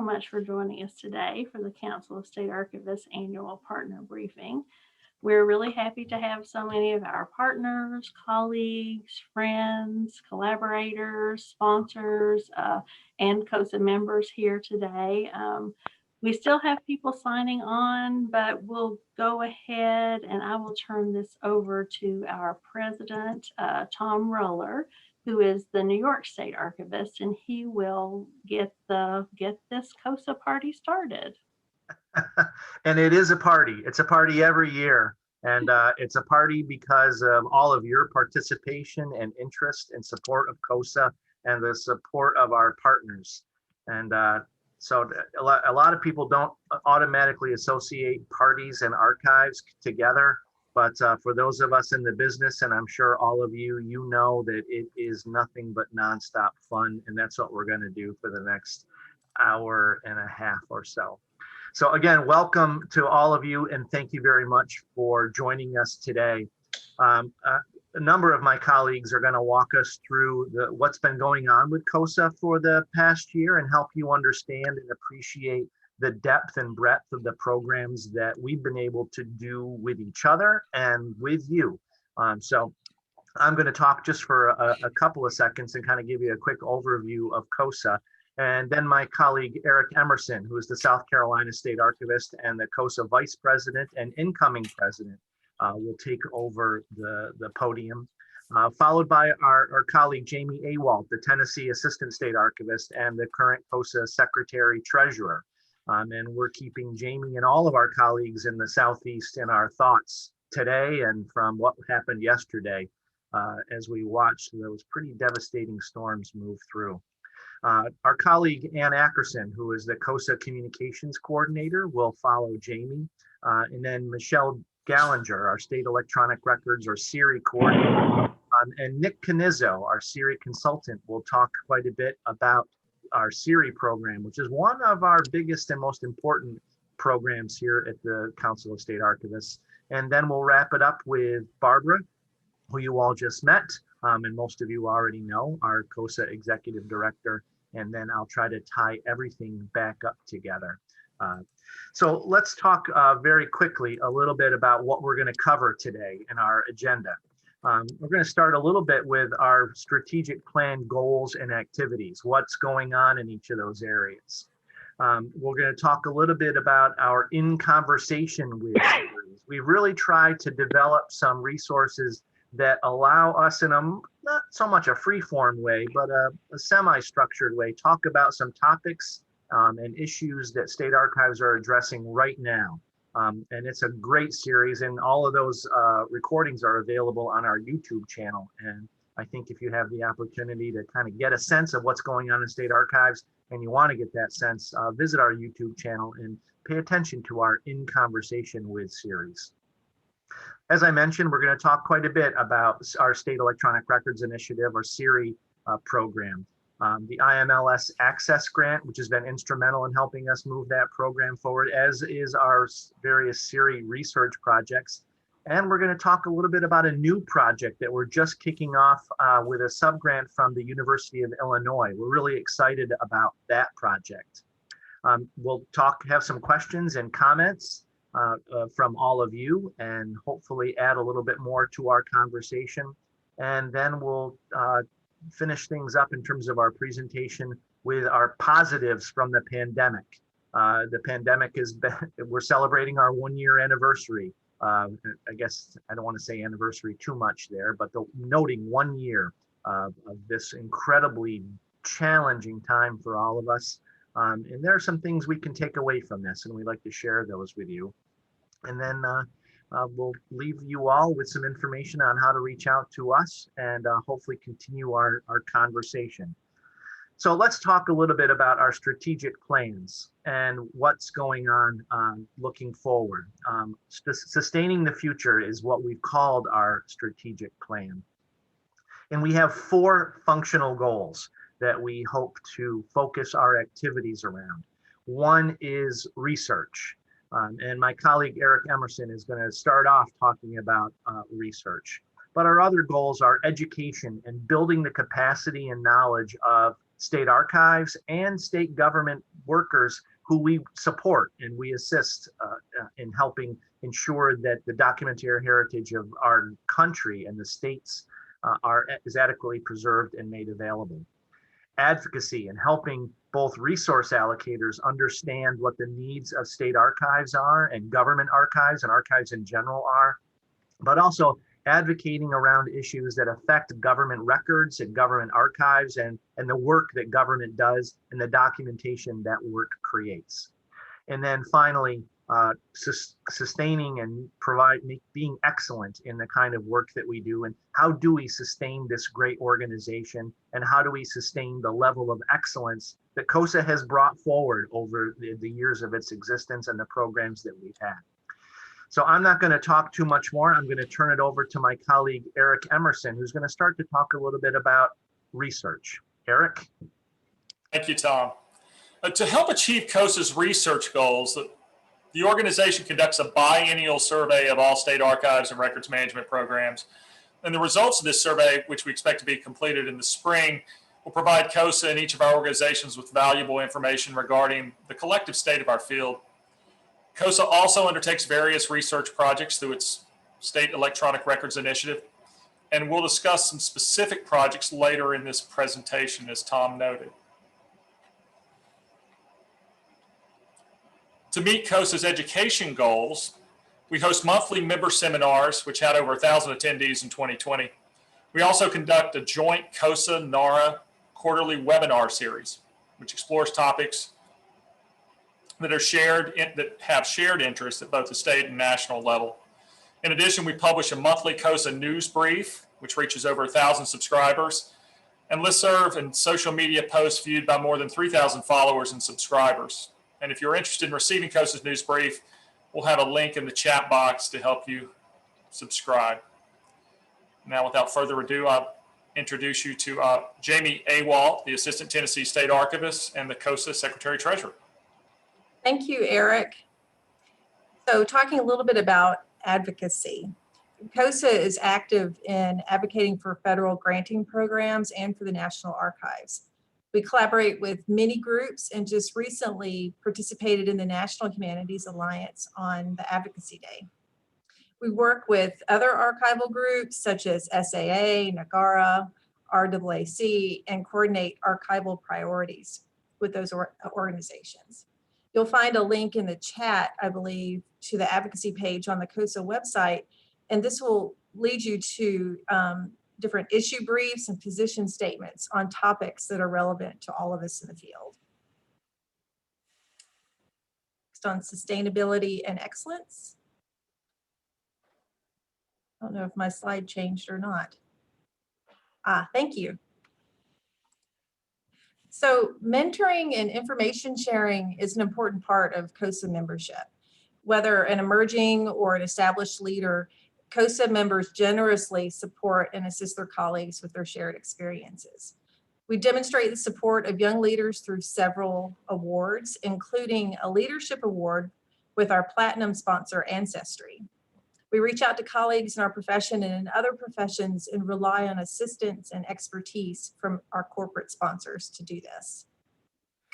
much for joining us today for the Council of State Archivists Annual Partner Briefing. We're really happy to have so many of our partners, colleagues, friends, collaborators, sponsors, and CoSA members here today. We still have people signing on, but we'll go ahead and I will turn this over to our president, Tom Roller, who is the New York State Archivist, and he will get this CoSA party started. And it is a party. It's a party every year. And it's a party because of all of your participation and interest and support of CoSA and the support of our partners. And so a lot of people don't automatically associate parties and archives together. But for those of us in the business, and I'm sure all of you, you know that it is nothing but nonstop fun. And that's what we're going to do for the next hour and a half or so. So again, welcome to all of you, and thank you very much for joining us today. A number of my colleagues are going to walk us through what's been going on with CoSA for the past year and help you understand and appreciate the depth and breadth of the programs that we've been able to do with each other and with you. So I'm going to talk just for a couple of seconds and kind of give you a quick overview of CoSA. And then my colleague, Eric Emerson, who is the South Carolina State Archivist and the CoSA Vice President and incoming President, will take over the podium, followed by our colleague, Jamie Awalt, the Tennessee Assistant State Archivist and the current CoSA Secretary Treasurer. And we're keeping Jamie and all of our colleagues in the Southeast in our thoughts today and from what happened yesterday as we watched those pretty devastating storms move through. Our colleague, Ann Ackerson, who is the CoSA Communications Coordinator, will follow Jamie. And then Michelle Gallinger, our State Electronic Records or SERI Coordinator. And Nick Canizzo, our SERI Consultant, will talk quite a bit about our SERI program, which is one of our biggest and most important programs here at the Council of State Archivists. And then we'll wrap it up with Barbara, who you all just met, and most of you already know, our CoSA Executive Director. And then I'll try to tie everything back up together. So let's talk very quickly a little bit about what we're going to cover today in our agenda. We're going to start a little bit with our strategic plan goals and activities, what's going on in each of those areas. We're going to talk a little bit about our In Conversation With series. We really tried to develop some resources that allow us in a not so much a free-form way, but a semi-structured way, talk about some topics and issues that state archives are addressing right now. And it's a great series, and all of those recordings are available on our YouTube channel. And I think if you have the opportunity to kind of get a sense of what's going on in state archives and you want to get that sense, visit our YouTube channel and pay attention to our In Conversation With series. As I mentioned, we're going to talk quite a bit about our State Electronic Records Initiative, or SERI program. The IMLS Access Grant, which has been instrumental in helping us move that program forward, as is our various SERI research projects. And we're going to talk a little bit about a new project that we're just kicking off with a subgrant from the University of Illinois. We're really excited about that project. We'll have some questions and comments from all of you, and hopefully add a little bit more to our conversation. And then we'll finish things up in terms of our presentation with our positives from the pandemic. The pandemic we're celebrating our 1-year anniversary. I guess I don't want to say anniversary too much there, but noting 1 year of this incredibly challenging time for all of us. And there are some things we can take away from this, and we'd like to share those with you. And then we'll leave you all with some information on how to reach out to us and hopefully continue our conversation. So let's talk a little bit about our strategic plans and what's going on looking forward. Sustaining the future is what we've called our strategic plan. And we have 4 functional goals that we hope to focus our activities around. One is research. And my colleague, Eric Emerson, is going to start off talking about research. But our other goals are education and building the capacity and knowledge of state archives and state government workers who we support and we assist in helping ensure that the documentary heritage of our country and the states is adequately preserved and made available. Advocacy and helping both resource allocators understand what the needs of state archives are and government archives and archives in general are, but also advocating around issues that affect government records and government archives and the work that government does and the documentation that work creates. And then finally, sustaining and being excellent in the kind of work that we do, and how do we sustain this great organization, and how do we sustain the level of excellence that CoSA has brought forward over the years of its existence and the programs that we've had. So I'm not going to talk too much more. I'm going to turn it over to my colleague, Eric Emerson, who's going to start to talk a little bit about research. Eric? Thank you, Tom. To help achieve CoSA's research goals, the organization conducts a biennial survey of all state archives and records management programs. And the results of this survey, which we expect to be completed in the spring, will provide CoSA and each of our organizations with valuable information regarding the collective state of our field. CoSA also undertakes various research projects through its State Electronic Records Initiative, and we'll discuss some specific projects later in this presentation, as Tom noted. To meet CoSA's education goals, we host monthly member seminars, which had over 1,000 attendees in 2020. We also conduct a joint CoSA-NARA quarterly webinar series, which explores topics that have shared interests at both the state and national level. In addition, we publish a monthly CoSA news brief, which reaches over 1,000 subscribers, and listserv and social media posts viewed by more than 3,000 followers and subscribers. And if you're interested in receiving CoSA's news brief, we'll have a link in the chat box to help you subscribe. Now, without further ado, I'll introduce you to Jamie Awalt, the Assistant Tennessee State Archivist and the CoSA Secretary Treasurer. Thank you, Eric. So talking a little bit about advocacy. CoSA is active in advocating for federal granting programs and for the National Archives. We collaborate with many groups and just recently participated in the National Humanities Alliance on the Advocacy Day. We work with other archival groups such as SAA, NAGARA, RAAC, and coordinate archival priorities with those organizations. You'll find a link in the chat, I believe, to the advocacy page on the CoSA website, and this will lead you to different issue briefs and position statements on topics that are relevant to all of us in the field. Next, on sustainability and excellence. I don't know if my slide changed or not. Thank you. So mentoring and information sharing is an important part of CoSA membership. Whether an emerging or an established leader, CoSA members generously support and assist their colleagues with their shared experiences. We demonstrate the support of young leaders through several awards, including a leadership award with our platinum sponsor, Ancestry. We reach out to colleagues in our profession and in other professions and rely on assistance and expertise from our corporate sponsors to do this.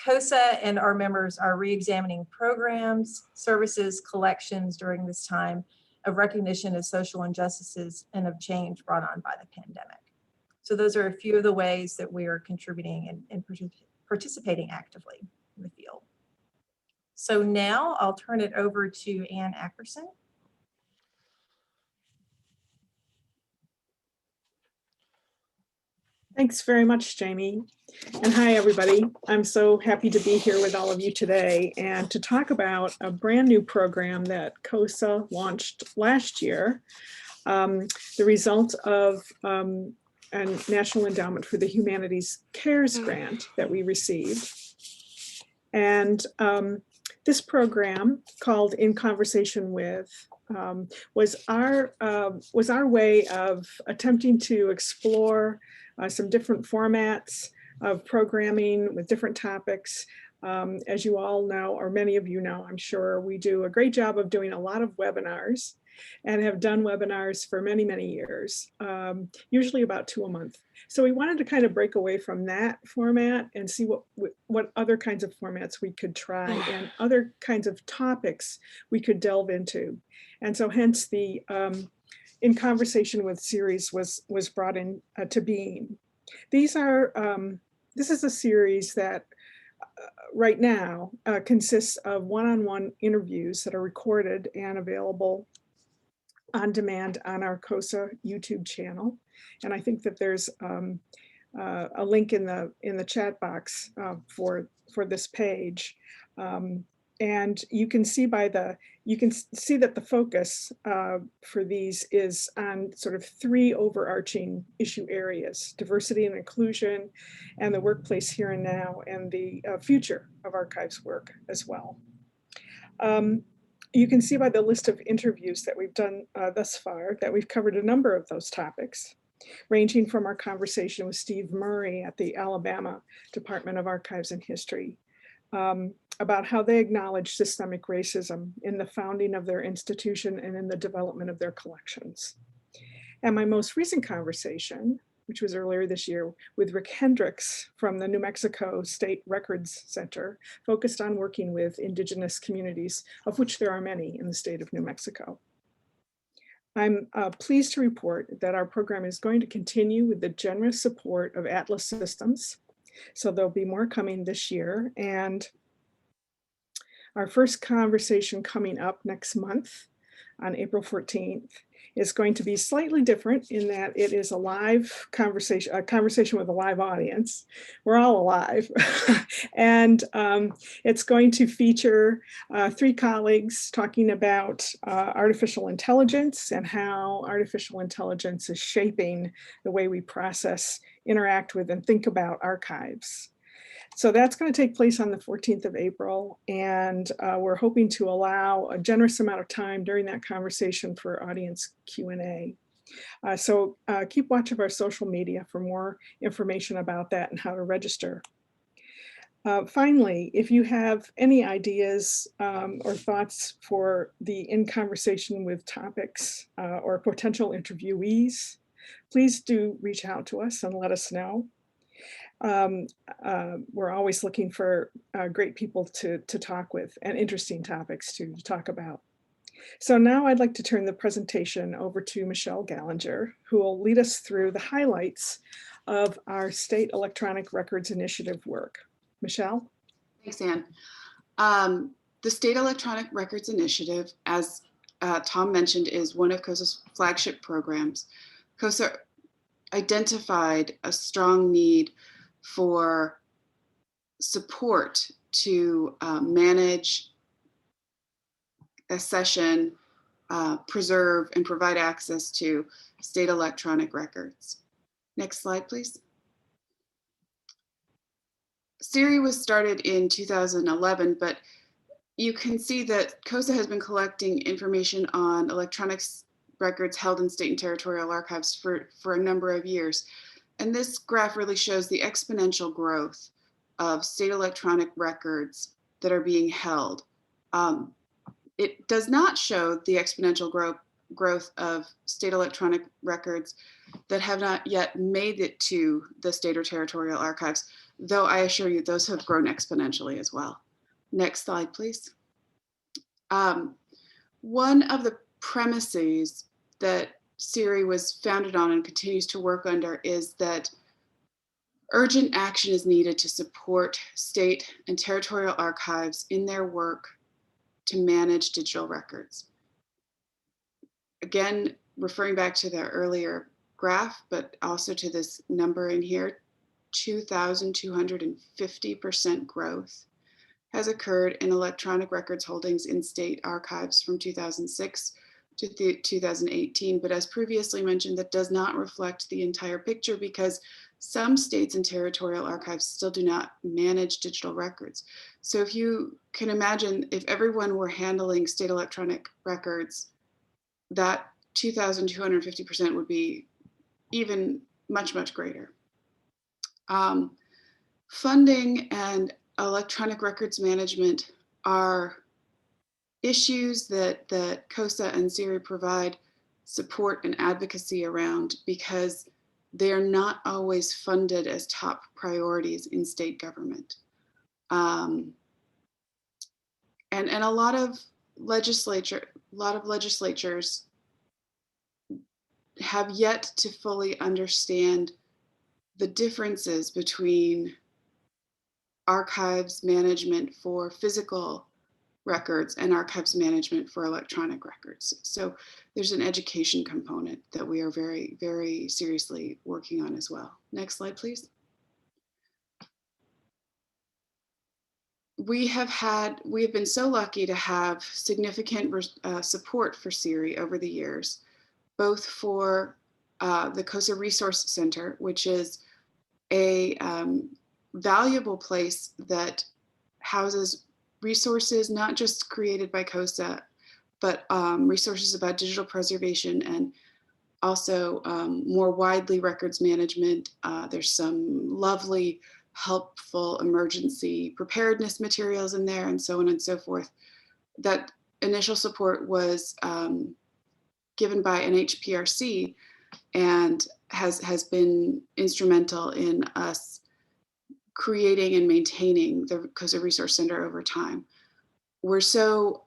CoSA and our members are re-examining programs, services, collections during this time of recognition of social injustices and of change brought on by the pandemic. So those are a few of the ways that we are contributing and participating actively in the field. So now I'll turn it over to Ann Ackerson. Thanks very much, Jamie. And hi, everybody. I'm so happy to be here with all of you today and to talk about a brand new program that CoSA launched last year, the result of a National Endowment for the Humanities CARES grant that we received. And this program, called In Conversation With, was our way of attempting to explore some different formats of programming with different topics. As you all know, or many of you know, I'm sure, we do a great job of doing a lot of webinars. and have done webinars for many, many years, usually about 2 a month. So we wanted to kind of break away from that format and see what other kinds of formats we could try and other kinds of topics we could delve into. And so hence the In Conversation with series was brought in to being. These are, this is a series that right now consists of one-on-one interviews that are recorded and available on demand on our CoSA YouTube channel. And I think that there's a link in the chat box for this page. And you can see that the focus for these is on sort of 3 overarching issue areas: diversity and inclusion, and the workplace here and now, and the future of archives work as well. You can see by the list of interviews that we've done thus far that we've covered a number of those topics, ranging from our conversation with Steve Murray at the Alabama Department of Archives and History, about how they acknowledge systemic racism in the founding of their institution and in the development of their collections. And my most recent conversation, which was earlier this year, with Rick Hendricks from the New Mexico State Records Center, focused on working with Indigenous communities, of which there are many in the state of New Mexico. I'm pleased to report that our program is going to continue with the generous support of Atlas Systems. So there'll be more coming this year. And our first conversation coming up next month on April 14th is going to be slightly different in that it is a live conversation, a conversation with a live audience. We're all alive. And it's going to feature 3 colleagues talking about artificial intelligence and how artificial intelligence is shaping the way we process, interact with, and think about archives. So that's going to take place on the 14th of April, and we're hoping to allow a generous amount of time during that conversation for audience Q&A. So keep watch of our social media for more information about that and how to register. Finally, if you have any ideas or thoughts for the In Conversation with topics or potential interviewees, please do reach out to us and let us know. We're always looking for great people to talk with and interesting topics to talk about. So now I'd like to turn the presentation over to Michelle Gallinger, who will lead us through the highlights of our State Electronic Records Initiative work. Michelle? Thanks, Ann. The State Electronic Records Initiative, as Tom mentioned, is one of COSA's flagship programs. COSA identified a strong need for support to manage, accession, preserve, and provide access to state electronic records. Next slide, please. SERI was started in 2011, but you can see that COSA has been collecting information on electronics records held in state and territorial archives for a number of years. And this graph really shows the exponential growth of state electronic records that are being held. It does not show the exponential growth of state electronic records that have not yet made it to the state or territorial archives, though I assure you those have grown exponentially as well. Next slide, please. One of the premises that SERI was founded on and continues to work under is that urgent action is needed to support state and territorial archives in their work to manage digital records. Again, referring back to the earlier graph, but also to this number in here, 2,250% growth has occurred in electronic records holdings in state archives from 2006 to 2018. But as previously mentioned, that does not reflect the entire picture because some states and territorial archives still do not manage digital records. So if you can imagine, if everyone were handling state electronic records, that 2,250% would be even much, much greater. Funding and electronic records management are issues that CoSA and SERI provide support and advocacy around, because they're not always funded as top priorities in state government. And a lot of legislatures have yet to fully understand the differences between archives management for physical records and archives management for electronic records. So there's an education component that we are very, very seriously working on as well. Next slide, please. We have been so lucky to have significant support for SERI over the years, both for the COSA Resource Center, which is a valuable place that houses resources not just created by COSA, but resources about digital preservation and also more widely records management. There's some lovely, helpful emergency preparedness materials in there, and so on and so forth. That initial support was given by NHPRC and has been instrumental in us creating and maintaining the COSA Resource Center over time. We're so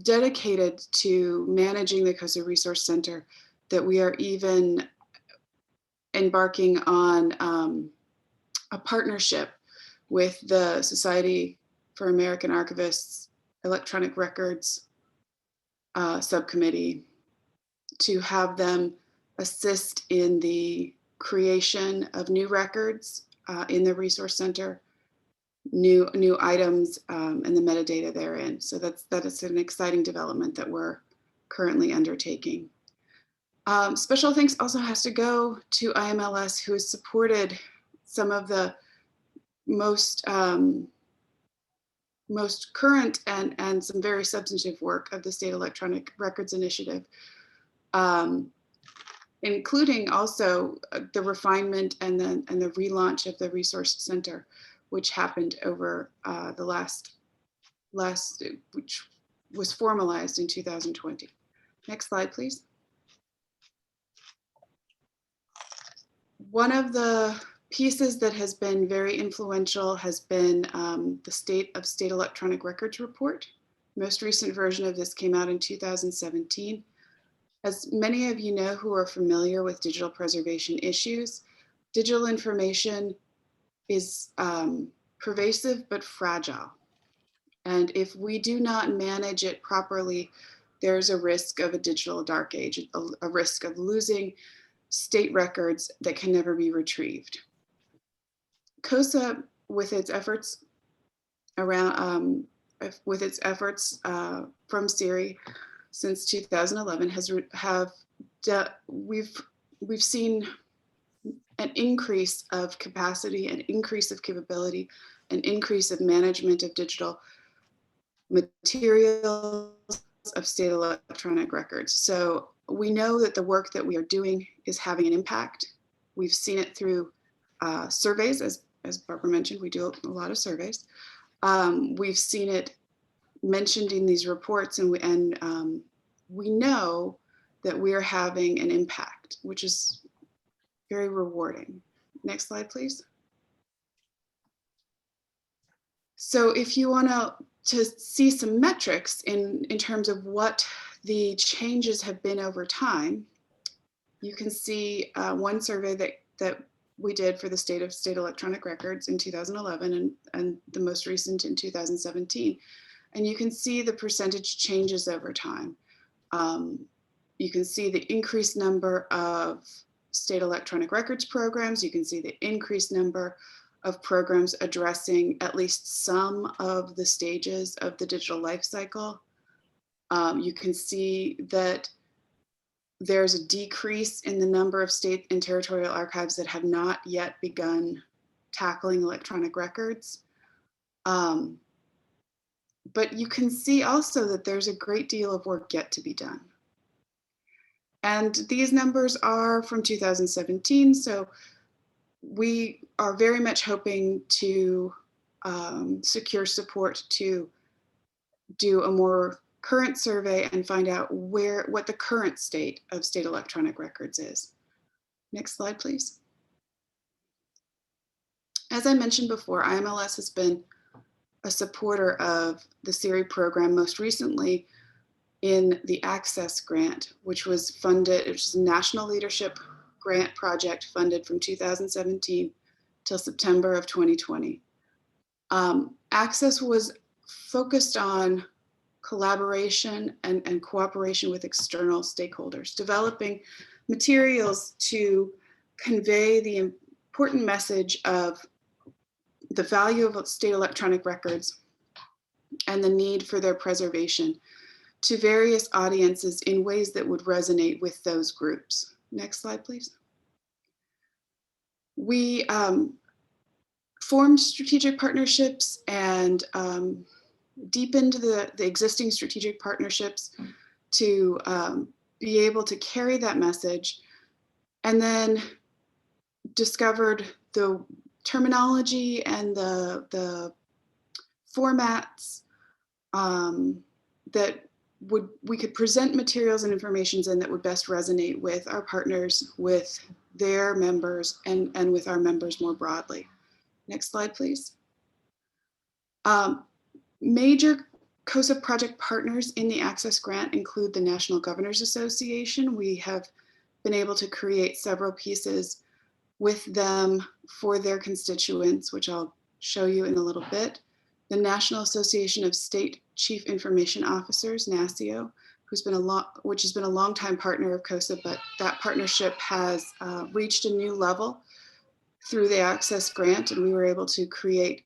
dedicated to managing the COSA Resource Center that we are even embarking on a partnership with the Society for American Archivists Electronic Records subcommittee to have them assist in the creation of new records in the Resource Center, new items and the metadata therein. So that is an exciting development that we're currently undertaking. Special thanks also has to go to IMLS, who has supported some of the most current and some very substantive work of the State Electronic Records Initiative, including also the refinement and the relaunch of the Resource Center, which happened over the last, which was formalized in 2020. Next slide, please. One of the pieces that has been very influential has been the State of State Electronic Records report. Most recent version of this came out in 2017. As many of you know who are familiar with digital preservation issues, digital information is pervasive but fragile. And if we do not manage it properly, there's a risk of a digital dark age, a risk of losing state records that can never be retrieved. COSA, with its efforts around, from SERI since 2011, we've seen an increase of capacity, an increase of capability, an increase of management of digital materials of state electronic records. So we know that the work that we are doing is having an impact. We've seen it through surveys, as Barbara mentioned, we do a lot of surveys. We've seen it mentioned in these reports, and we know that we are having an impact, which is very rewarding. Next slide, please. So if you want to see some metrics in terms of what the changes have been over time, you can see one survey that we did for the State of State Electronic Records in 2011 and the most recent in 2017. And you can see the percentage changes over time. You can see the increased number of state electronic records programs. You can see the increased number of programs addressing at least some of the stages of the digital life cycle. You can see that there's a decrease in the number of state and territorial archives that have not yet begun tackling electronic records. But you can see also that there's a great deal of work yet to be done. And these numbers are from 2017, so we are very much hoping to secure support to do a more current survey and find out what the current state of state electronic records is. Next slide, please. As I mentioned before, IMLS has been a supporter of the SERI program, most recently in the Access Grant, which was funded, which is a National Leadership Grant project funded from 2017 till September of 2020. Access was focused on collaboration and cooperation with external stakeholders, developing materials to convey the important message of the value of state electronic records and the need for their preservation to various audiences in ways that would resonate with those groups. Next slide, please. We formed strategic partnerships and deepened the existing strategic partnerships to be able to carry that message, and then discovered the terminology and the formats that we could present materials and informations in that would best resonate with our partners, with their members, and with our members more broadly. Next slide, please. Major COSA project partners in the Access Grant include the National Governors Association. We have been able to create several pieces with them for their constituents, which I'll show you in a little bit. The National Association of State Chief Information Officers, NASSIO, which has been a longtime partner of COSA, but that partnership has reached a new level through the Access Grant, and we were able to create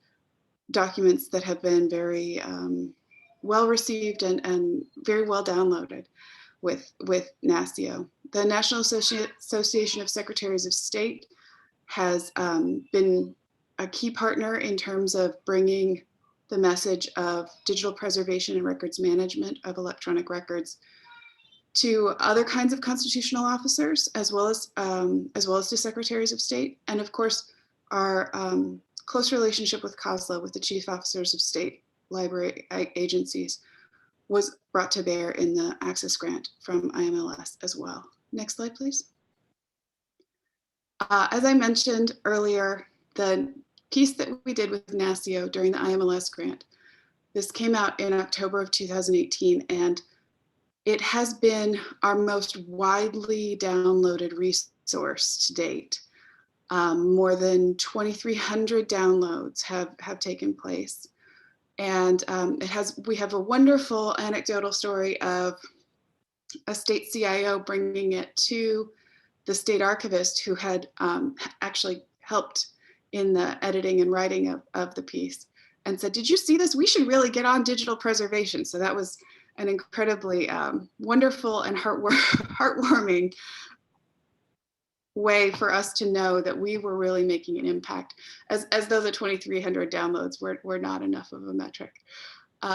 documents that have been very well received and very well downloaded with NASSIO. The National Association of Secretaries of State has been a key partner in terms of bringing the message of digital preservation and records management of electronic records to other kinds of constitutional officers, as well as to secretaries of state. And of course, our close relationship with COSLA, with the chief officers of state library agencies, was brought to bear in the Access Grant from IMLS as well. Next slide, please. As I mentioned earlier, the piece that we did with NASSIO during the IMLS grant, this came out in October of 2018, and it has been our most widely downloaded resource to date. More than 2,300 downloads have taken place. And we have a wonderful anecdotal story of a state CIO bringing it to the state archivist who had actually helped in the editing and writing of the piece, and said, "Did you see this? We should really get on digital preservation." So that was an incredibly wonderful and heartwarming way for us to know that we were really making an impact, as though the 2,300 downloads were not enough of a metric.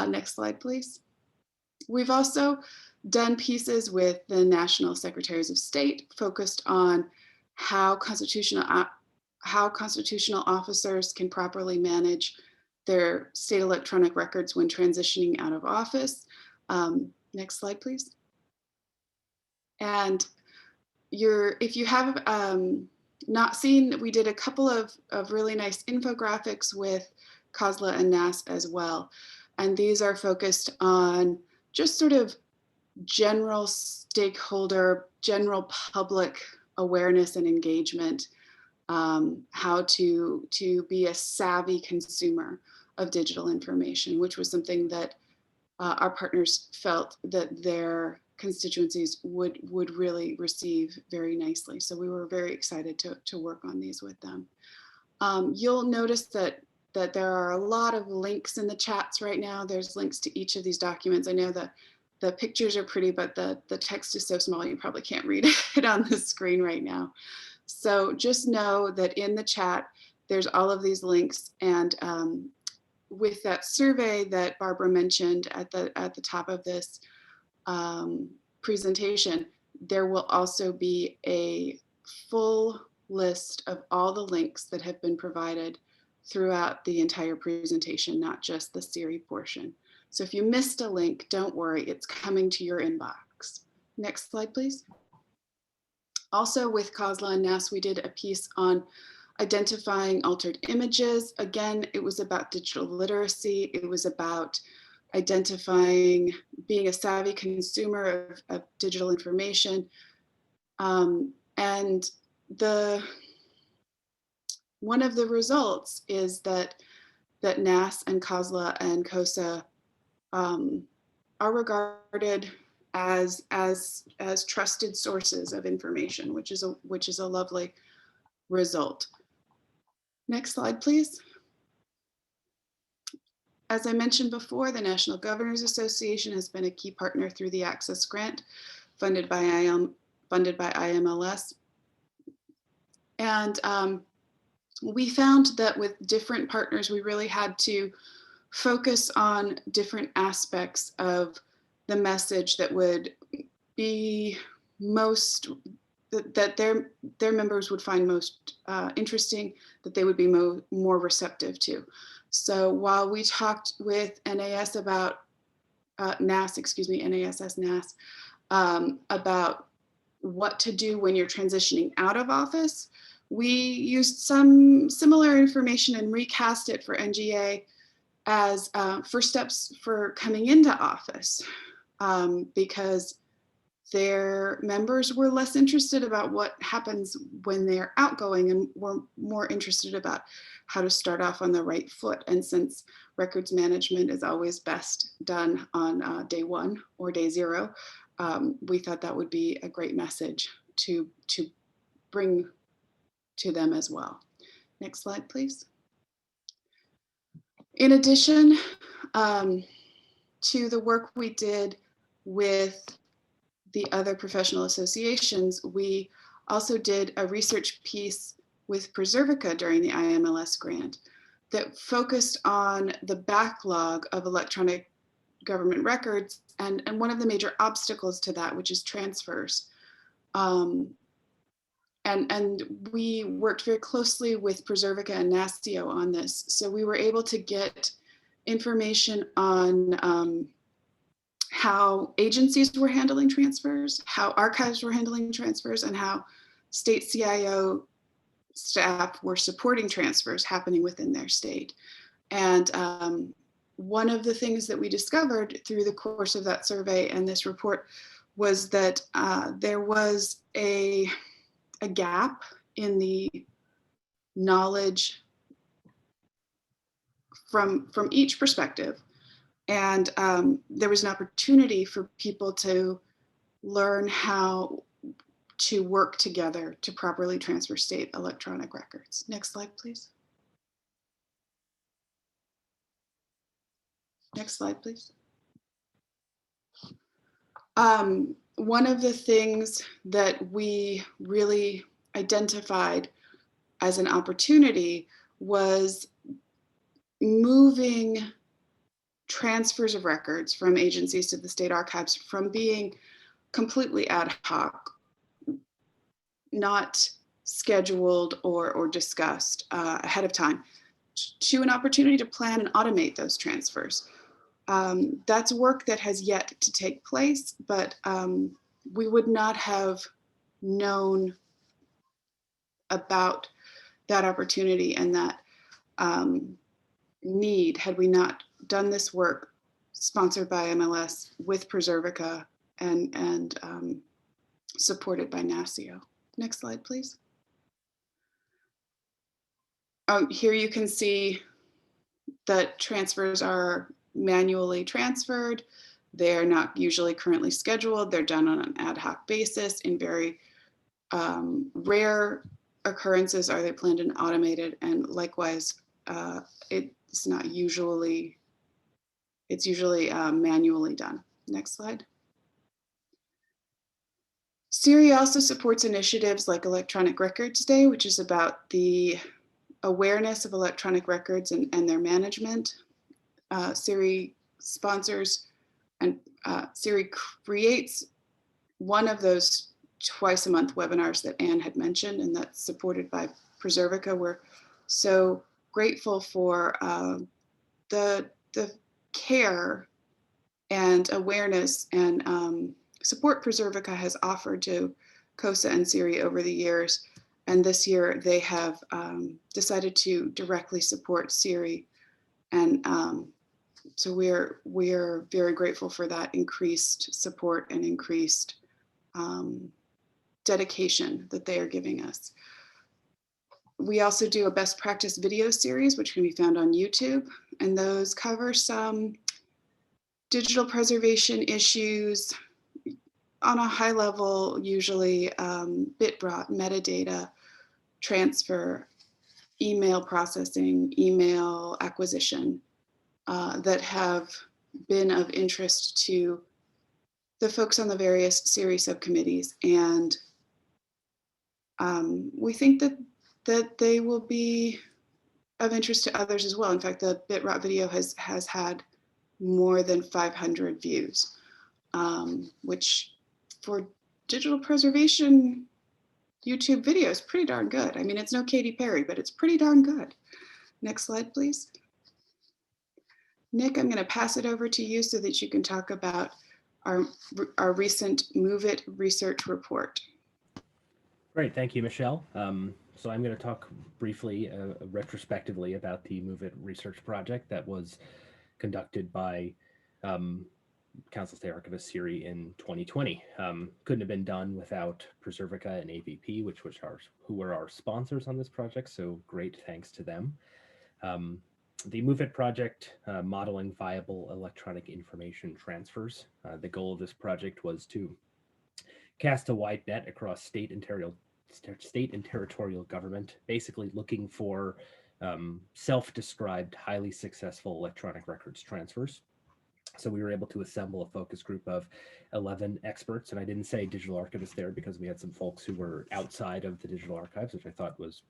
Next slide, please. We've also done pieces with the National Secretaries of State focused on how constitutional officers can properly manage their state electronic records when transitioning out of office. Next slide, please. And if you have not seen, we did a couple of really nice infographics with COSLA and NASS as well. And these are focused on just sort of general stakeholder, general public awareness and engagement, how to be a savvy consumer of digital information, which was something that our partners felt that their constituencies would really receive very nicely. So we were very excited to work on these with them. You'll notice that there are a lot of links in the chats right now. There's links to each of these documents. I know that the pictures are pretty, but the text is so small you probably can't read it on the screen right now. So just know that in the chat, there's all of these links, and with that survey that Barbara mentioned at the top of this presentation, there will also be a full list of all the links that have been provided throughout the entire presentation, not just the SERI portion. So if you missed a link, don't worry, it's coming to your inbox. Next slide, please. Also with COSLA and NASS, we did a piece on identifying altered images. Again, it was about digital literacy. It was about identifying, being a savvy consumer of digital information. And one of the results is that NASS and COSLA and CoSA are regarded as trusted sources of information, which is a lovely result. Next slide, please. As I mentioned before, the National Governors Association has been a key partner through the Access Grant funded by IMLS. And we found that with different partners, we really had to focus on different aspects of the message that would be most, that their members would find most interesting, that they would be more receptive to. So while we talked with NASS about, NASS, about what to do when you're transitioning out of office, we used some similar information and recast it for NGA as first steps for coming into office, because their members were less interested about what happens when they're outgoing and were more interested about how to start off on the right foot. And since records management is always best done on day one or day zero, we thought that would be a great message to bring to them as well. Next slide, please. In addition to the work we did with the other professional associations, we also did a research piece with Preservica during the IMLS grant that focused on the backlog of electronic government records and one of the major obstacles to that, which is transfers. And we worked very closely with Preservica and NASSIO on this. So we were able to get information on how agencies were handling transfers, how archives were handling transfers, and how state CIO staff were supporting transfers happening within their state. And one of the things that we discovered through the course of that survey and this report was that there was a gap in the knowledge from each perspective. And there was an opportunity for people to learn how to work together to properly transfer state electronic records. Next slide, please. Next slide, please. One of the things that we really identified as an opportunity was moving transfers of records from agencies to the state archives from being completely ad hoc, not scheduled or discussed ahead of time, to an opportunity to plan and automate those transfers. That's work that has yet to take place, but we would not have known about that opportunity and that need had we not done this work sponsored by MLS with Preservica and supported by NASSIO. Next slide, please. Here you can see that transfers are manually transferred. They're not usually currently scheduled. They're done on an ad hoc basis. In very rare occurrences are they planned and automated, and likewise, it's not usually, it's usually manually done. Next slide. SERI also supports initiatives like Electronic Records Day, which is about the awareness of electronic records and their management. SERI sponsors and SERI creates one of those twice a month webinars that Anne had mentioned, and that's supported by Preservica. We're so grateful for the care and awareness and support Preservica has offered to CoSA and SERI over the years. And this year they have decided to directly support SERI. And so we're very grateful for that increased support and increased dedication that they are giving us. We also do a best practice video series, which can be found on YouTube. And those cover some digital preservation issues on a high level, usually bit-brought metadata transfer, email processing, email acquisition that have been of interest to the folks on the various SERI subcommittees. And we think that they will be of interest to others as well. In fact, the bit-brought video has had more than 500 views, which for digital preservation YouTube video is pretty darn good. I mean, it's no Katy Perry, but it's pretty darn good. Next slide, please. Nick, I'm going to pass it over to you so that you can talk about our recent Move It research report. Great, thank you, Michelle. So I'm going to talk briefly, retrospectively, about the Move It research project that was conducted by Council State Archivist SERI in 2020. Couldn't have been done without Preservica and AVP, who were our sponsors on this project, so great thanks to them. The Move It project, modeling viable electronic information transfers. The goal of this project was to cast a wide net across state and territorial government, basically looking for self-described, highly successful electronic records transfers. So we were able to assemble a focus group of 11 experts, and I didn't say digital archivists there because we had some folks who were outside of the digital archives, which I thought was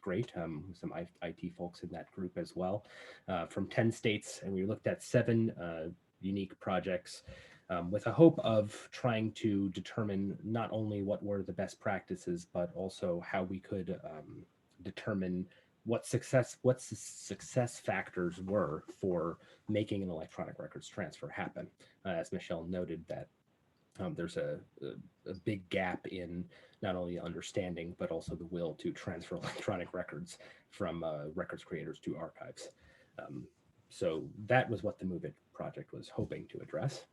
great. Some IT folks in that group as well, from 10 states, and we looked at 7 unique projects with a hope of trying to determine not only what were the best practices, but also how we could determine what success factors were for making an electronic records transfer happen. As Michelle noted, that there's a big gap in not only understanding, but also the will to transfer electronic records from records creators to archives. So that was what the Move It project was hoping to address.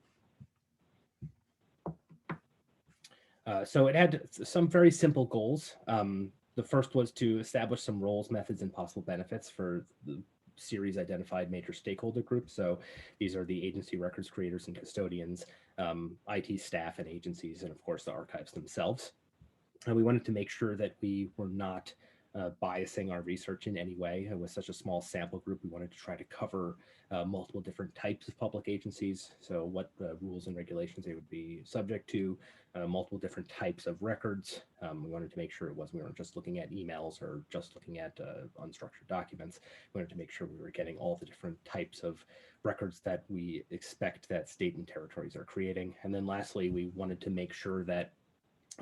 So it had some very simple goals. The first was to establish some roles, methods, and possible benefits for the SERI's identified major stakeholder groups. So these are the agency records creators and custodians, IT staff and agencies, and of course the archives themselves. And we wanted to make sure that we were not biasing our research in any way. With such a small sample group, we wanted to try to cover multiple different types of public agencies. So what rules and regulations they would be subject to, multiple different types of records. We wanted to make sure we weren't just looking at emails or just looking at unstructured documents. We wanted to make sure we were getting all the different types of records that we expect that state and territories are creating. And then lastly, we wanted to make sure that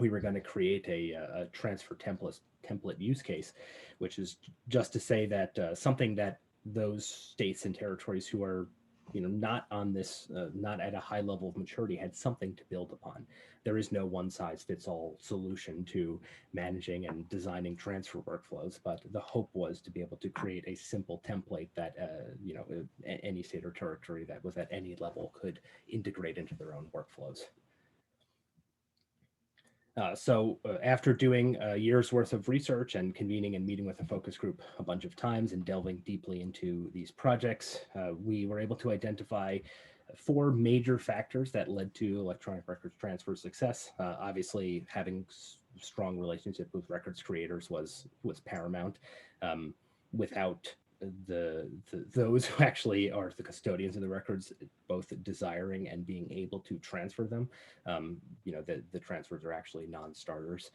we were going to create a transfer template use case, which is just to say that something that those states and territories who are not on this, not at a high level of maturity, had something to build upon. There is no one size fits all solution to managing and designing transfer workflows, but the hope was to be able to create a simple template that any state or territory that was at any level could integrate into their own workflows. So after doing a year's worth of research and convening and meeting with a focus group a bunch of times and delving deeply into these projects, we were able to identify 4 major factors that led to electronic records transfer success. Obviously, having strong relationship with records creators was paramount. Without those who actually are the custodians of the records, both desiring and being able to transfer them, the transfers are actually non-starters.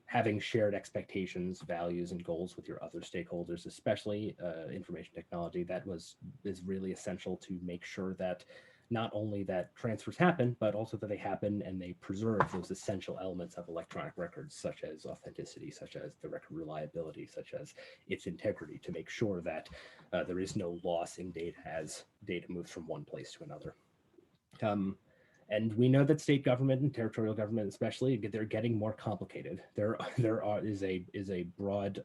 Having shared expectations, values, and goals with your other stakeholders, especially information technology, is really essential to make sure that not only that transfers happen, but also that they happen and they preserve those essential elements of electronic records, such as authenticity, such as the record reliability, such as its integrity, to make sure that there is no loss in data as data moves from one place to another. And we know that state government and territorial government, especially, they're getting more complicated. There is a broad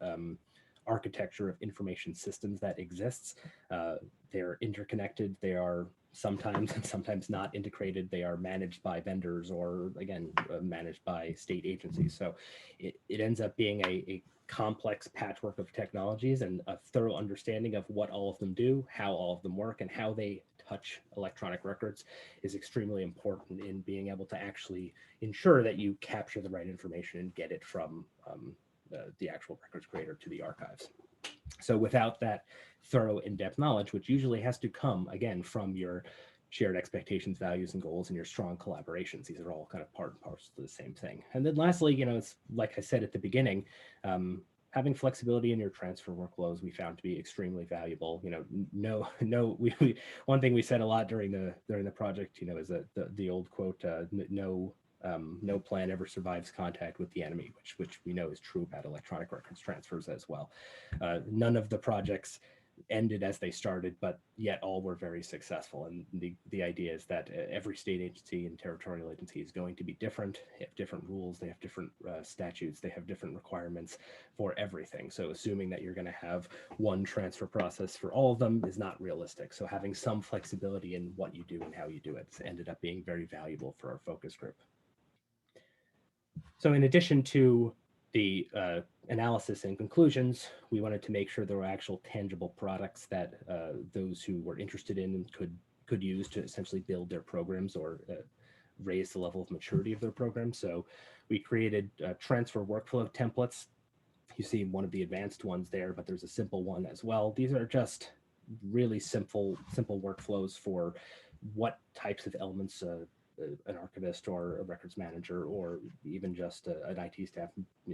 architecture of information systems that exists. They're interconnected. They are sometimes and sometimes not integrated. They are managed by vendors or, again, managed by state agencies. So it ends up being a complex patchwork of technologies, and a thorough understanding of what all of them do, how all of them work, and how they touch electronic records is extremely important in being able to actually ensure that you capture the right information and get it from the actual records creator to the archives. So without that thorough in-depth knowledge, which usually has to come, again, from your shared expectations, values, and goals, and your strong collaborations. These are all kind of part and parcel of the same thing. And then lastly, it's like I said at the beginning, having flexibility in your transfer workflows we found to be extremely valuable. One thing we said a lot during the project, is that the old quote, no plan ever survives contact with the enemy, which we know is true about electronic records transfers as well. None of the projects ended as they started, but yet all were very successful. And the idea is that every state agency and territorial agency is going to be different. They have different rules, they have different statutes, they have different requirements for everything. So assuming that you're going to have one transfer process for all of them is not realistic. So having some flexibility in what you do and how you do it ended up being very valuable for our focus group. So in addition to the analysis and conclusions, we wanted to make sure there were actual tangible products that those who were interested in could use to essentially build their programs or raise the level of maturity of their programs. So we created transfer workflow templates. You see one of the advanced ones there, but there's a simple one as well. These are just really simple workflows for what types of elements an archivist or a records manager or even just an IT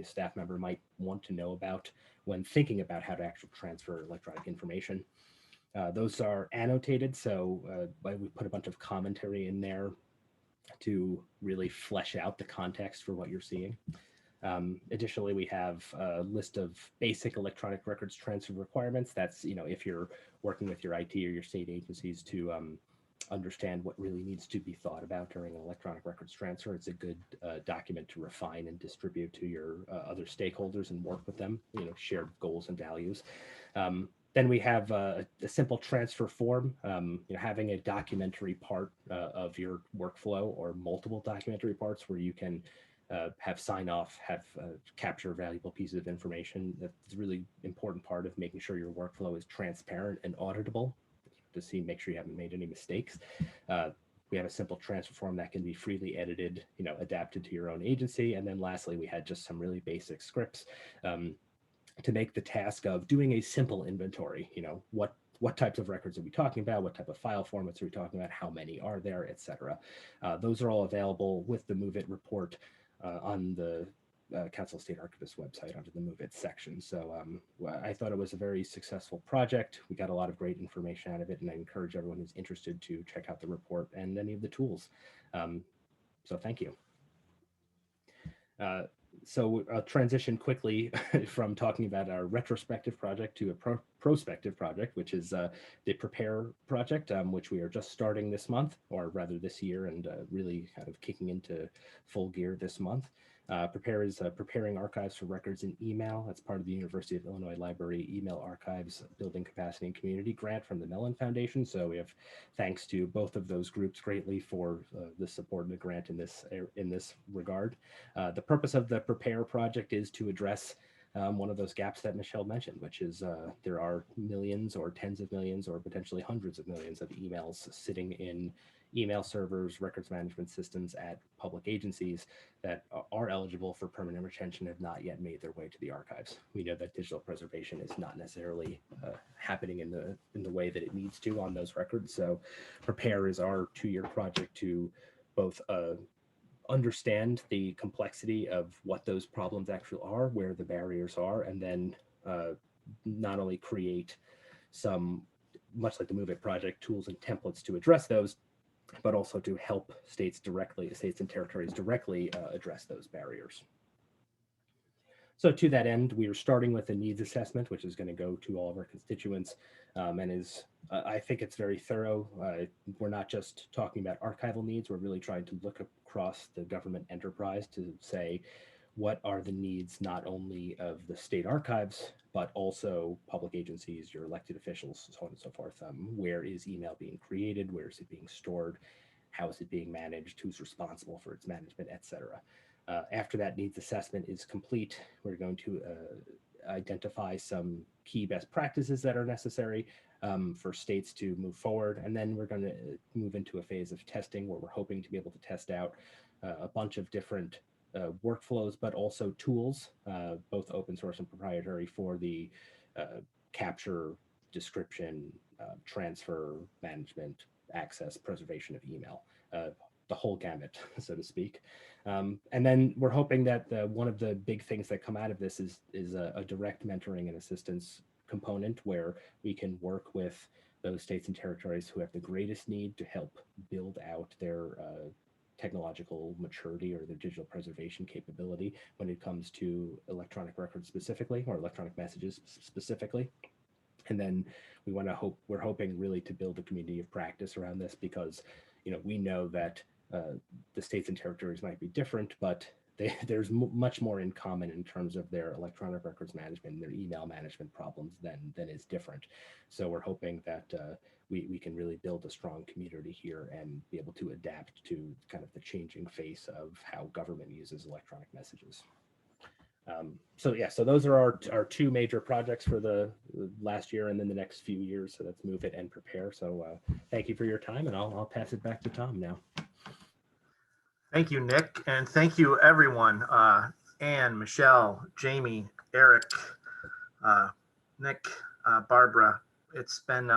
staff member might want to know about when thinking about how to actually transfer electronic information. Those are annotated, so we put a bunch of commentary in there to really flesh out the context for what you're seeing. Additionally, we have a list of basic electronic records transfer requirements. That's, if you're working with your IT or your state agencies to understand what really needs to be thought about during an electronic records transfer. It's a good document to refine and distribute to your other stakeholders and work with them, shared goals and values. Then we have a simple transfer form, having a documentary part of your workflow or multiple documentary parts where you can have sign off, have capture valuable pieces of information. That's a really important part of making sure your workflow is transparent and auditable to make sure you haven't made any mistakes. We have a simple transfer form that can be freely edited, adapted to your own agency. And then lastly, we had just some really basic scripts to make the task of doing a simple inventory, what types of records are we talking about? What type of file formats are we talking about? How many are there, et cetera? Those are all available with the Move It report on the Council of State Archivists website under the Move It section. So I thought it was a very successful project. We got a lot of great information out of it, and I encourage everyone who's interested to check out the report and any of the tools. So thank you. So I'll transition quickly from talking about our retrospective project to a prospective project, which is the Prepare project, which we are just starting this month, or rather this year, and really kind of kicking into full gear this month. Prepare is preparing archives for records in email. That's part of the University of Illinois Library Email Archives Building Capacity and Community grant from the Mellon Foundation. So we have thanks to both of those groups greatly for the support of the grant in this regard. The purpose of the Prepare project is to address one of those gaps that Michelle mentioned, which is there are millions or tens of millions or potentially hundreds of millions of emails sitting in email servers, records management systems at public agencies that are eligible for permanent retention have not yet made their way to the archives. We know that digital preservation is not necessarily happening in the way that it needs to on those records. So Prepare is our 2-year project to both understand the complexity of what those problems actually are, where the barriers are, and then not only create some, much like the Move It project, tools and templates to address those, but also to help states and territories directly address those barriers. So to that end, we are starting with a needs assessment, which is going to go to all of our constituents, and is I think it's very thorough. We're not just talking about archival needs. We're really trying to look across the government enterprise to say, what are the needs not only of the state archives, but also public agencies, your elected officials, so on and so forth. Where is email being created? Where is it being stored? How is it being managed? Who's responsible for its management, et cetera. After that needs assessment is complete, we're going to identify some key best practices that are necessary for states to move forward. And then we're going to move into a phase of testing where we're hoping to be able to test out a bunch of different workflows, but also tools, both open source and proprietary, for the capture, description, transfer, management, access, preservation of email, the whole gamut, so to speak. And then we're hoping that one of the big things that come out of this is a direct mentoring and assistance component where we can work with those states and territories who have the greatest need to help build out their technological maturity or their digital preservation capability when it comes to electronic records specifically, or electronic messages specifically. And then we're hoping really to build a community of practice around this, because we know that the states and territories might be different, but there's much more in common in terms of their electronic records management and their email management problems than is different. So we're hoping that we can really build a strong community here and be able to adapt to kind of the changing face of how government uses electronic messages. So those are our two major projects for the last year and then the next few years. So that's Move It and Prepare. So thank you for your time, and I'll pass it back to Tom now. Thank you, Nick, and thank you, everyone. Anne, Michelle, Jamie, Eric, Nick, Barbara. It's been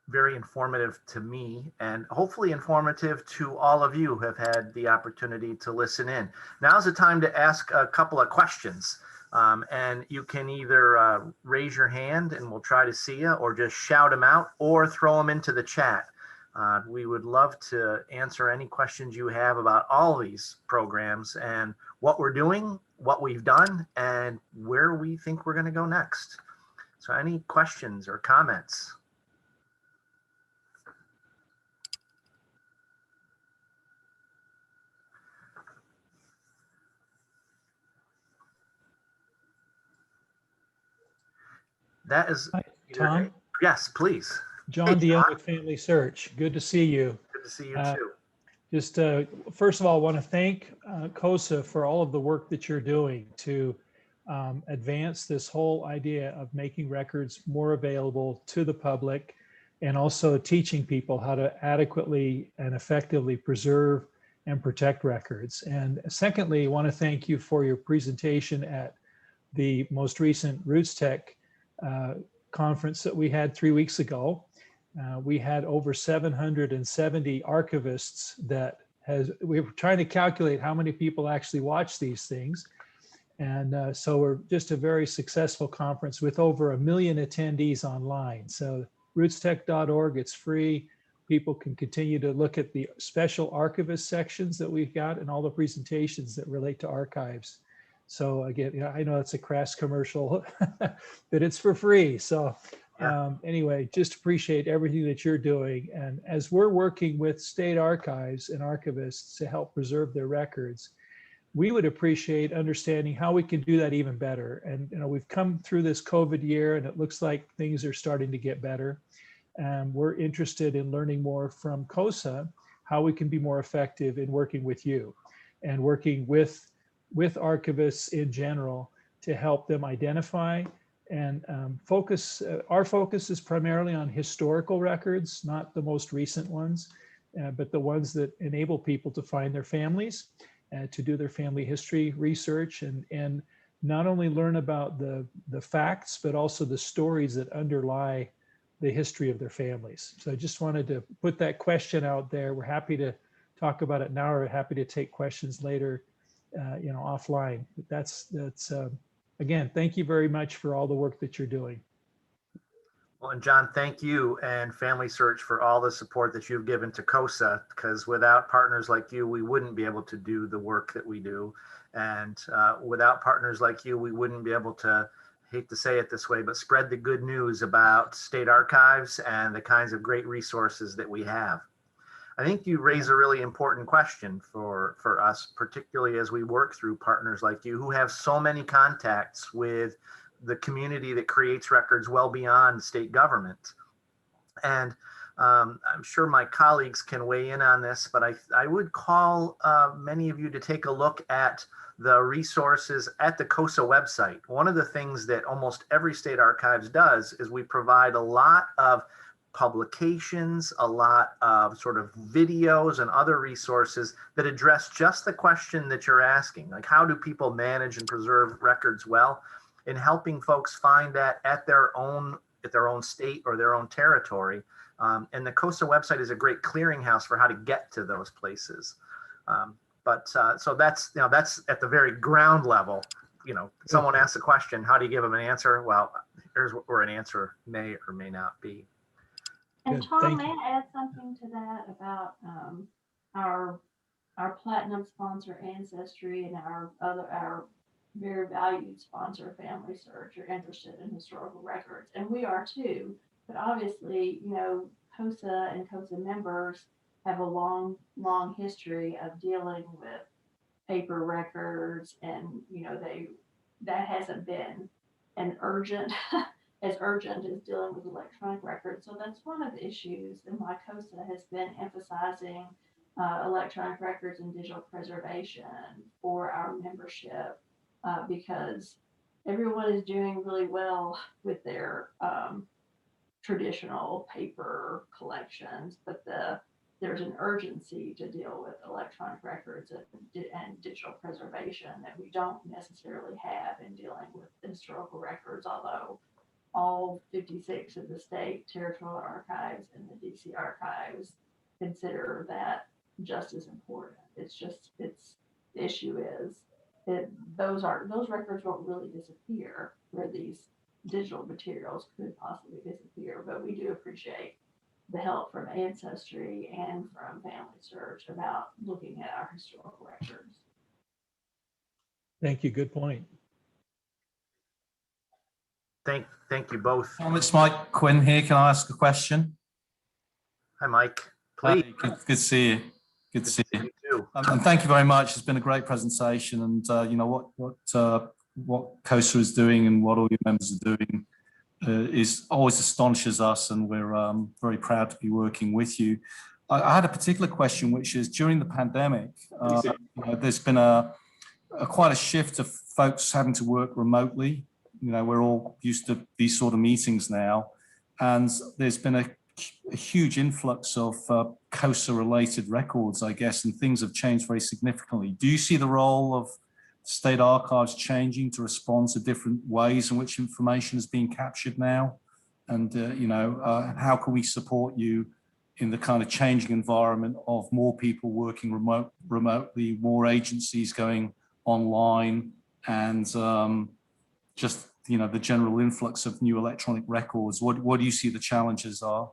very informative to me, and hopefully informative to all of you who have had the opportunity to listen in. Now's the time to ask a couple of questions, and you can either raise your hand and we'll try to see you, or just shout them out, or throw them into the chat. We would love to answer any questions you have about all these programs and what we're doing, what we've done, and where we think we're going to go next. So any questions or comments? That is Tom. Yes, please. John Dion with Family Search. Good to see you. Good to see you too. Just first of all, I want to thank COSA for all of the work that you're doing to advance this whole idea of making records more available to the public, and also teaching people how to adequately and effectively preserve and protect records. And secondly, I want to thank you for your presentation at the most recent RootsTech conference that we had 3 weeks ago. We had over 770 archivists we were trying to calculate how many people actually watch these things. And so we're just a very successful conference with over 1 million attendees online. So rootstech.org, it's free. People can continue to look at the special archivist sections that we've got and all the presentations that relate to archives. So again, I know it's a crass commercial, but it's for free. So anyway, just appreciate everything that you're doing. And as we're working with state archives and archivists to help preserve their records, we would appreciate understanding how we can do that even better. And we've come through this COVID year, and it looks like things are starting to get better. And we're interested in learning more from COSA, how we can be more effective in working with you and working with archivists in general to help them identify and focus. Our focus is primarily on historical records, not the most recent ones, but the ones that enable people to find their families, to do their family history research, and not only learn about the facts, but also the stories that underlie the history of their families. So I just wanted to put that question out there. We're happy to talk about it now, or happy to take questions later, offline. But that's again, thank you very much for all the work that you're doing. Well, and John, thank you and Family Search for all the support that you've given to COSA, because without partners like you, we wouldn't be able to do the work that we do. And without partners like you, we wouldn't be able to, hate to say it this way, but spread the good news about state archives and the kinds of great resources that we have. I think you raise a really important question for us, particularly as we work through partners like you who have so many contacts with the community that creates records well beyond state government. And I'm sure my colleagues can weigh in on this, but I would call many of you to take a look at the resources at the COSA website. One of the things that almost every state archives does is we provide a lot of publications, a lot of sort of videos and other resources that address just the question that you're asking, like how do people manage and preserve records well, in helping folks find that at their own state or their own territory. And the COSA website is a great clearinghouse for how to get to those places. So that's, that's at the very ground level. Someone asks a question, how do you give them an answer? Well, here's where an answer may or may not be. And Good, Tom, thank may you. I add something to that about our platinum sponsor Ancestry and our very valued sponsor Family Search are interested in historical records, and we are too. But obviously, COSA and COSA members have a long history of dealing with paper records, and that hasn't been an urgent as urgent as dealing with electronic records. So that's one of the issues, and why COSA has been emphasizing electronic records and digital preservation for our membership, because everyone is doing really well with their traditional paper collections, but there's an urgency to deal with electronic records and digital preservation that we don't necessarily have in dealing with historical records, although all 56 of the state territorial archives and the DC archives consider that just as important. The issue is that those records won't really disappear where these digital materials could possibly disappear, but we do appreciate the help from Ancestry and from Family Search about looking at our historical records. Thank you. Good point. Thank you both. It's Mike Quinn here. Can I ask a question? Hi, Mike. Please. Good to see you. Good to see you. You too. And thank you very much. It's been a great presentation, and what COSA is doing and what all your members are doing is always astonishes us, and we're very proud to be working with you. I had a particular question, which is during the pandemic, there's been quite a shift of folks having to work remotely. We're all used to these sort of meetings now, and there's been a huge influx of COSA related records, I guess, and things have changed very significantly. Do you see the role of state archives changing to respond to different ways in which information is being captured now? And, how can we support you in the kind of changing environment of more people working remotely, more agencies going online, and just, the general influx of new electronic records? What do you see the challenges are?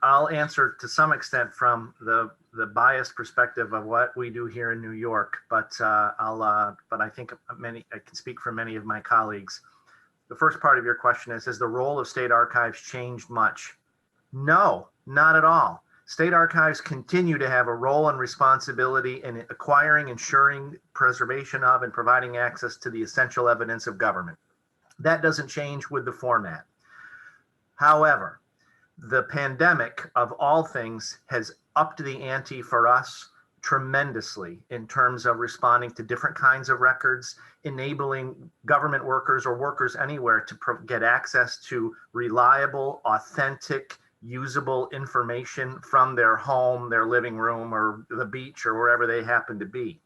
I'll answer to some extent from the biased perspective of what we do here in New York, but I think I can speak for many of my colleagues. The first part of your question is, has the role of state archives changed much? No, not at all. State archives continue to have a role and responsibility in acquiring, ensuring preservation of, and providing access to the essential evidence of government. That doesn't change with the format. However, the pandemic of all things has upped the ante for us tremendously in terms of responding to different kinds of records, enabling government workers or workers anywhere to get access to reliable, authentic, usable information from their home, their living room, or the beach, or wherever they happen to be.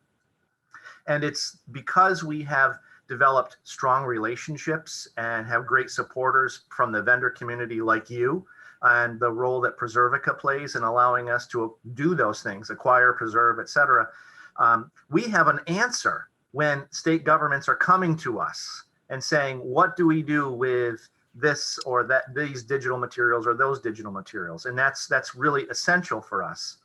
And it's because we have developed strong relationships and have great supporters from the vendor community like you, and the role that Preservica plays in allowing us to do those things, acquire, preserve, et cetera. We have an answer when state governments are coming to us and saying, what do we do with this or that, these digital materials or those digital materials. And that's really essential for us.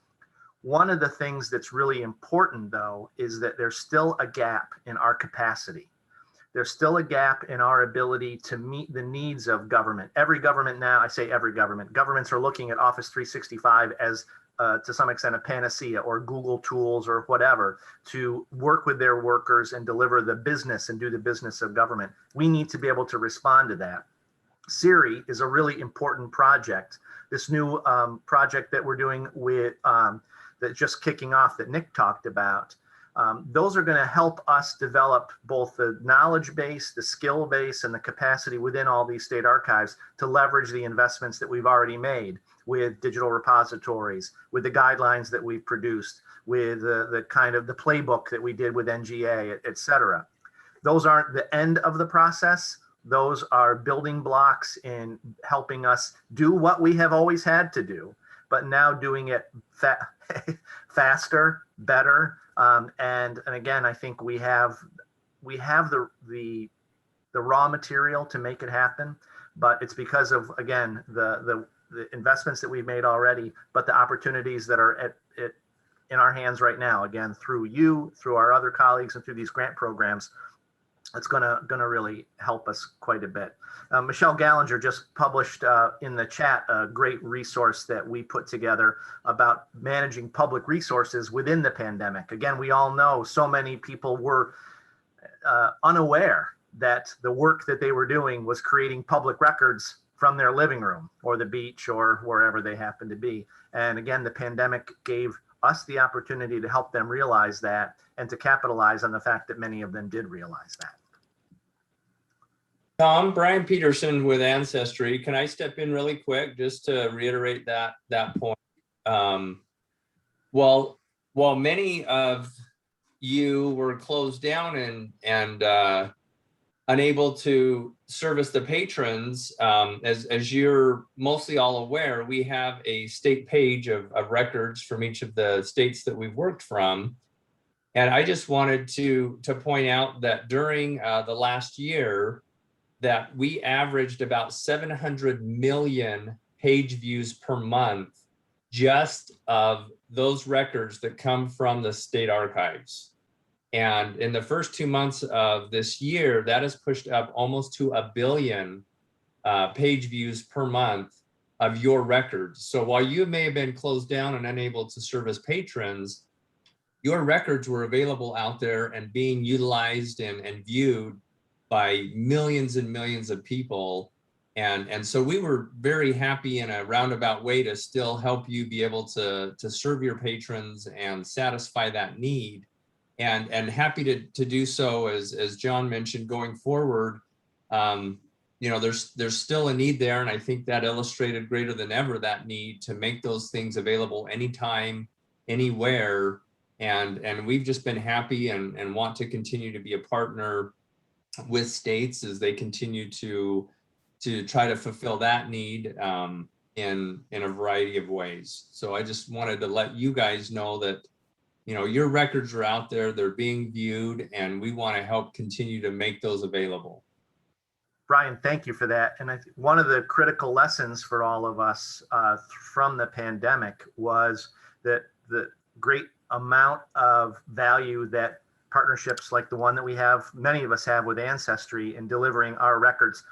One of the things that's really important, though, is that there's still a gap in our capacity. There's still a gap in our ability to meet the needs of government. Every government now, I say every government, governments are looking at Office 365 as to some extent a panacea, or Google tools or whatever, to work with their workers and deliver the business and do the business of government. We need to be able to respond to that. SERI is a really important project. This new project that we're doing with that just kicking off that Nick talked about. Those are going to help us develop both the knowledge base, the skill base, and the capacity within all these state archives to leverage the investments that we've already made with digital repositories, with the guidelines that we've produced, with the kind of the playbook that we did with NGA, et cetera. Those aren't the end of the process. Those are building blocks in helping us do what we have always had to do, but now doing it faster, better. And again, I think we have the raw material to make it happen, but it's because of, again, the investments that we've made already, but the opportunities that are in our hands right now, again, through you, through our other colleagues, and through these grant programs. It's gonna really help us quite a bit. Michelle Gallinger just published in the chat a great resource that we put together about managing public resources within the pandemic. Again, we all know so many people were unaware that the work that they were doing was creating public records from their living room or the beach or wherever they happen to be. And again, the pandemic gave us the opportunity to help them realize that and to capitalize on the fact that many of them did realize that. Tom, Brian Peterson with Ancestry. Can I step in really quick just to reiterate that point? While many of you were closed down and unable to service the patrons, as you're mostly all aware, we have a state page of records from each of the states that we've worked from. And I just wanted to point out that during the last year, that we averaged about 700 million page views per month just of those records that come from the state archives. And in the first 2 months of this year, that has pushed up almost to 1 billion page views per month of your records. So while you may have been closed down and unable to service patrons, your records were available out there and being utilized and viewed by millions and millions of people. And so we were very happy in a roundabout way to still help you be able to serve your patrons and satisfy that need. And happy to do so, as John mentioned, going forward. There's still a need there. And I think that illustrated greater than ever that need to make those things available anytime, anywhere. And we've just been happy and want to continue to be a partner with states as they continue to try to fulfill that need in a variety of ways. So I just wanted to let you guys know that, your records are out there, they're being viewed, and we want to help continue to make those available. Brian, thank you for that. And I think one of the critical lessons for all of us from the pandemic was that the great amount of value that partnerships like the one that we have, many of us have with Ancestry in delivering our records,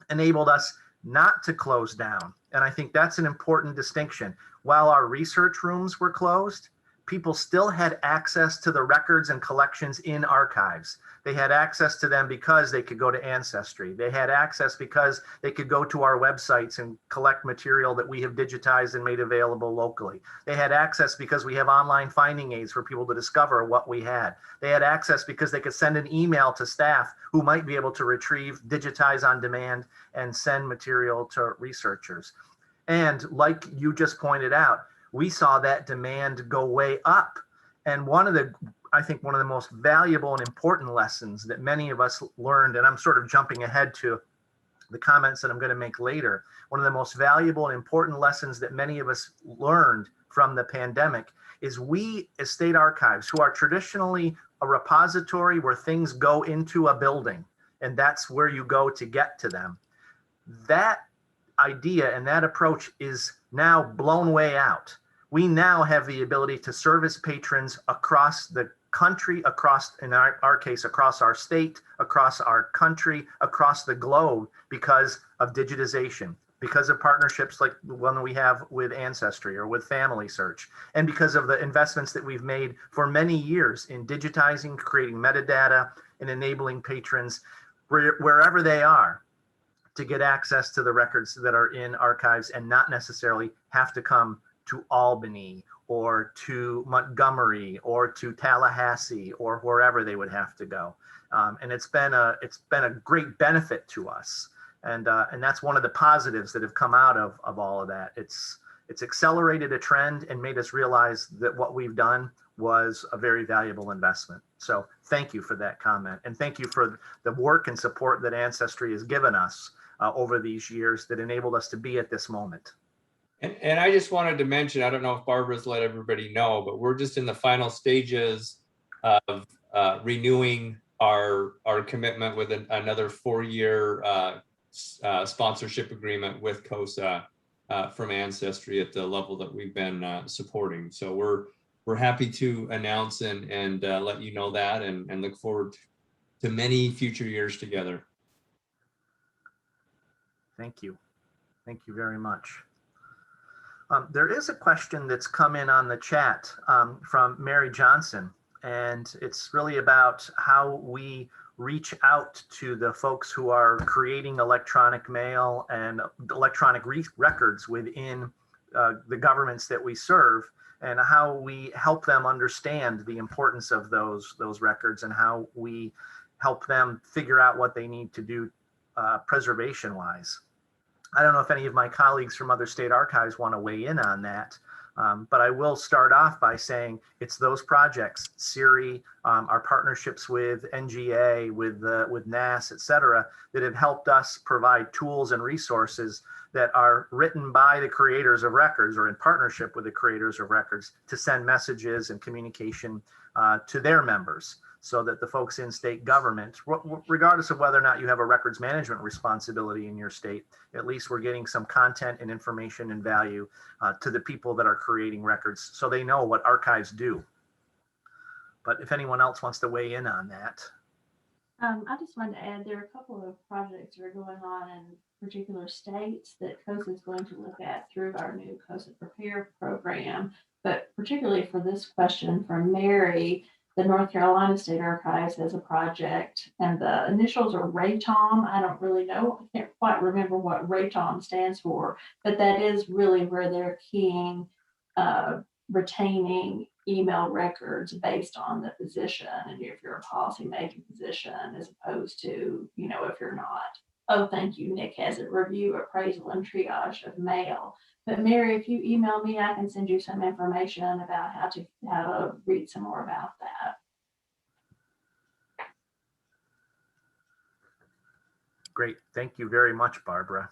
enabled us not to close down. And I think that's an important distinction. While our research rooms were closed, people still had access to the records and collections in archives. They had access to them because they could go to Ancestry. They had access because they could go to our websites and collect material that we have digitized and made available locally. They had access because we have online finding aids for people to discover what we had. They had access because they could send an email to staff who might be able to retrieve, digitize on demand, and send material to researchers. And like you just pointed out, we saw that demand go way up. And I think one of the most valuable and important lessons that many of us learned, and I'm sort of jumping ahead to the comments that I'm going to make later, one of the most valuable and important lessons that many of us learned from the pandemic is we as state archives, who are traditionally a repository where things go into a building, and that's where you go to get to them. that idea and that approach is now blown way out. We now have the ability to service patrons across the country, across, in our case, across our state, across our country, across the globe, because of digitization, because of partnerships like the one that we have with Ancestry or with Family Search, and because of the investments that we've made for many years in digitizing, creating metadata, and enabling patrons wherever they are to get access to the records that are in archives and not necessarily have to come to Albany or to Montgomery or to Tallahassee or wherever they would have to go. And it's been a great benefit to us. And that's one of the positives that have come out of all of that. It's accelerated a trend and made us realize that what we've done was a very valuable investment. So thank you for that comment. And thank you for the work and support that Ancestry has given us over these years that enabled us to be at this moment. And I just wanted to mention, I don't know if Barbara's let everybody know, but we're just in the final stages of renewing our commitment with another 4-year sponsorship agreement with CoSA from Ancestry at the level that we've been supporting. So we're happy to announce and let you know that, and look forward to many future years together. Thank you. Thank you very much. There is a question that's come in on the chat from Mary Johnson, and it's really about how we reach out to the folks who are creating electronic mail and electronic records within the governments that we serve, and how we help them understand the importance of those records and how we help them figure out what they need to do preservation-wise. I don't know if any of my colleagues from other state archives want to weigh in on that, but I will start off by saying it's those projects, SERI, our partnerships with NGA, with NASS, et cetera, that have helped us provide tools and resources that are written by the creators of records or in partnership with the creators of records to send messages and communication to their members, so that the folks in state government, regardless of whether or not you have a records management responsibility in your state, at least we're getting some content and information and value to the people that are creating records so they know what archives do. But if anyone else wants to weigh in on that. I just wanted to add, there are a couple of projects that are going on in particular states that COSA is going to look at through our new COSA Prepare program. But particularly for this question from Mary, the North Carolina State Archives has a project, and the initials are RATOM. I don't really know, I can't quite remember what RATOM stands for, but that is really where they're keying retaining email records based on the position, and if you're a policy-making position as opposed to, if you're not. Oh, thank you. Nick has it. Review, appraisal, and triage of mail. But Mary, if you email me, I can send you some information about how to read some more about that. Great. Thank you very much, Barbara.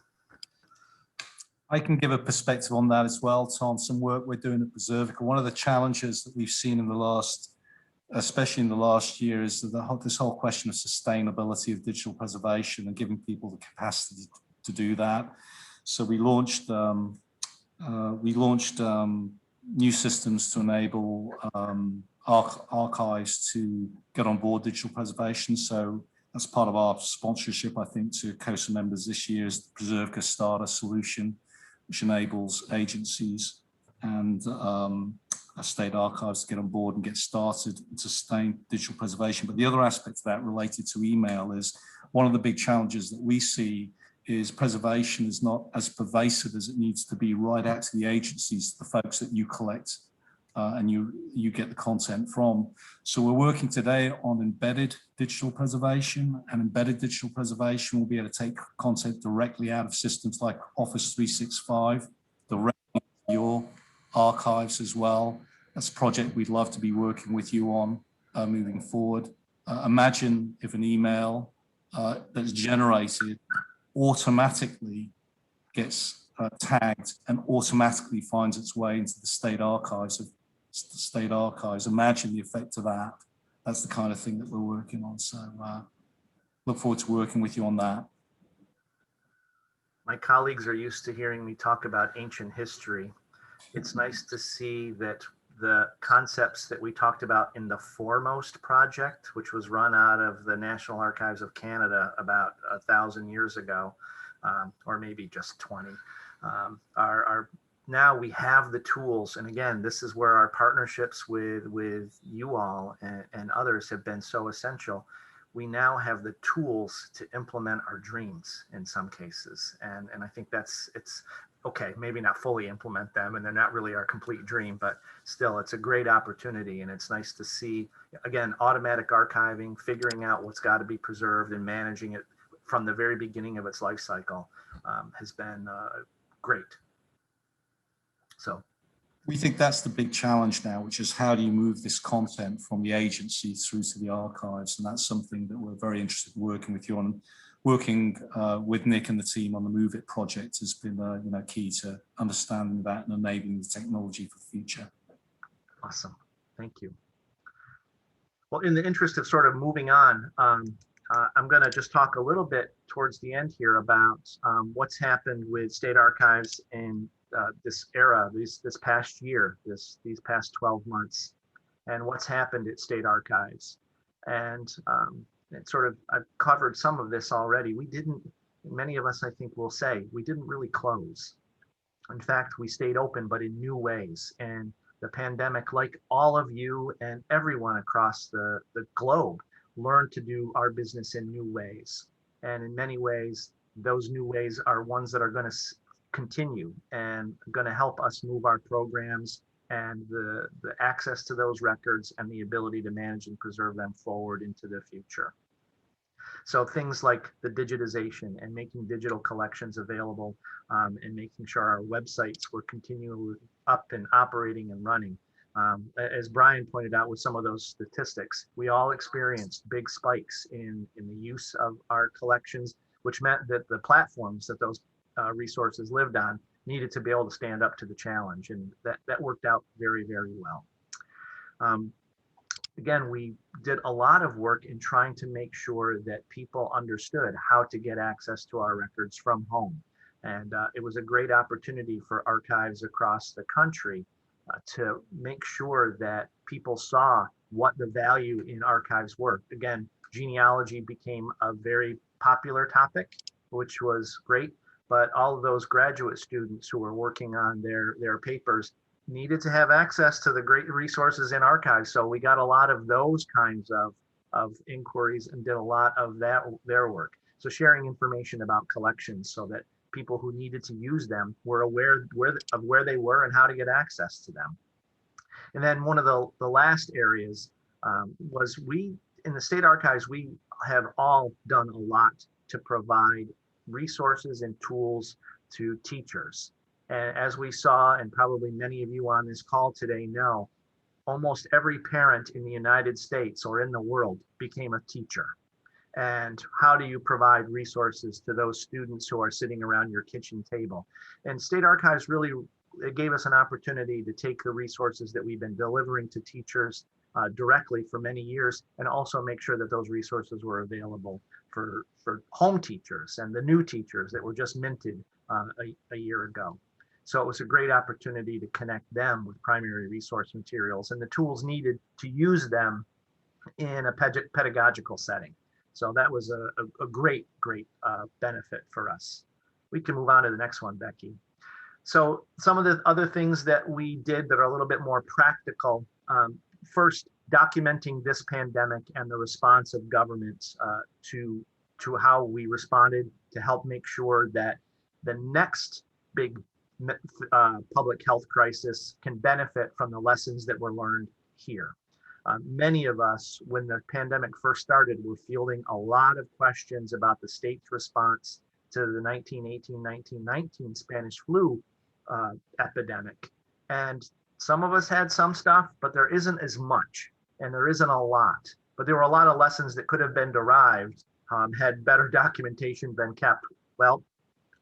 I can give a perspective on that as well, Tom. Some work we're doing at Preservica. One of the challenges that we've seen in the last, especially in the last year, is this whole question of sustainability of digital preservation and giving people the capacity to do that. So we launched new systems to enable archives to get on board digital preservation. So that's part of our sponsorship, I think, to COSA members this year is the Preservica Starter solution, which enables agencies and state archives to get on board and get started and sustain digital preservation. But the other aspect of that related to email is one of the big challenges that we see is preservation is not as pervasive as it needs to be right out to the agencies, the folks that you collect and you get the content from. So we're working today on embedded digital preservation, and embedded digital preservation will be able to take content directly out of systems like Office 365, directly to your archives as well. That's a project we'd love to be working with you on moving forward. Imagine if an email that's generated automatically gets tagged and automatically finds its way into the state archives. Imagine the effect of that. That's the kind of thing that we're working on. So look forward to working with you on that. my colleagues are used to hearing me talk about ancient history. It's nice to see that the concepts that we talked about in the Foremost project, which was run out of the National Archives of Canada about 1,000 years ago, or maybe just 20, are now we have the tools. And again, this is where our partnerships with you all and others have been so essential. We now have the tools to implement our dreams in some cases. And I think it's okay, maybe not fully implement them, and they're not really our complete dream, but still it's a great opportunity. And it's nice to see, again, automatic archiving, figuring out what's got to be preserved and managing it from the very beginning of its life cycle has been great. So we think that's the big challenge now, which is how do you move this content from the agency through to the archives? And that's something that we're very interested in working with you on. Working with Nick and the team on the Move It project has been key to understanding that and enabling the technology for the future. Awesome, thank you. Well, in the interest of sort of moving on, I'm going to just talk a little bit towards the end here about what's happened with state archives in this era, this past year, these past 12 months, and what's happened at state archives. And I've covered some of this already. Many of us, I think, will say, we didn't really close. In fact, we stayed open, but in new ways. And the pandemic, like all of you and everyone across the globe, learned to do our business in new ways. And in many ways, those new ways are ones that are going to continue and going to help us move our programs and the access to those records and the ability to manage and preserve them forward into the future. So things like the digitization and making digital collections available and making sure our websites were continually up and operating and running. As Brian pointed out with some of those statistics, we all experienced big spikes in the use of our collections, which meant that the platforms that those resources lived on needed to be able to stand up to the challenge. And that worked out very, very well. Again, we did a lot of work in trying to make sure that people understood how to get access to our records from home. And it was a great opportunity for archives across the country to make sure that people saw what the value in archives were. Again, genealogy became a very popular topic, which was great, but all of those graduate students who were working on their papers needed to have access to the great resources in archives. So we got a lot of those kinds of inquiries and did a lot of their work. So sharing information about collections so that people who needed to use them were aware of where they were and how to get access to them. And then one of the last areas was in the state archives, we have all done a lot to provide resources and tools to teachers. And as we saw, and probably many of you on this call today know, almost every parent in the United States or in the world became a teacher. And how do you provide resources to those students who are sitting around your kitchen table? And state archives really, it gave us an opportunity to take the resources that we've been delivering to teachers directly for many years, and also make sure that those resources were available for home teachers and the new teachers that were just minted a year ago. So it was a great opportunity to connect them with primary resource materials and the tools needed to use them in a pedagogical setting. So that was a great benefit for us. We can move on to the next one, Becky. So some of the other things that we did that are a little bit more practical. First, documenting this pandemic and the response of governments to how we responded to help make sure that the next big public health crisis can benefit from the lessons that were learned here. Many of us, when the pandemic first started, were fielding a lot of questions about the state's response to the 1918-1919 Spanish flu epidemic. And some of us had some stuff, but there isn't as much, and there isn't a lot. But there were a lot of lessons that could have been derived had better documentation been kept. Well,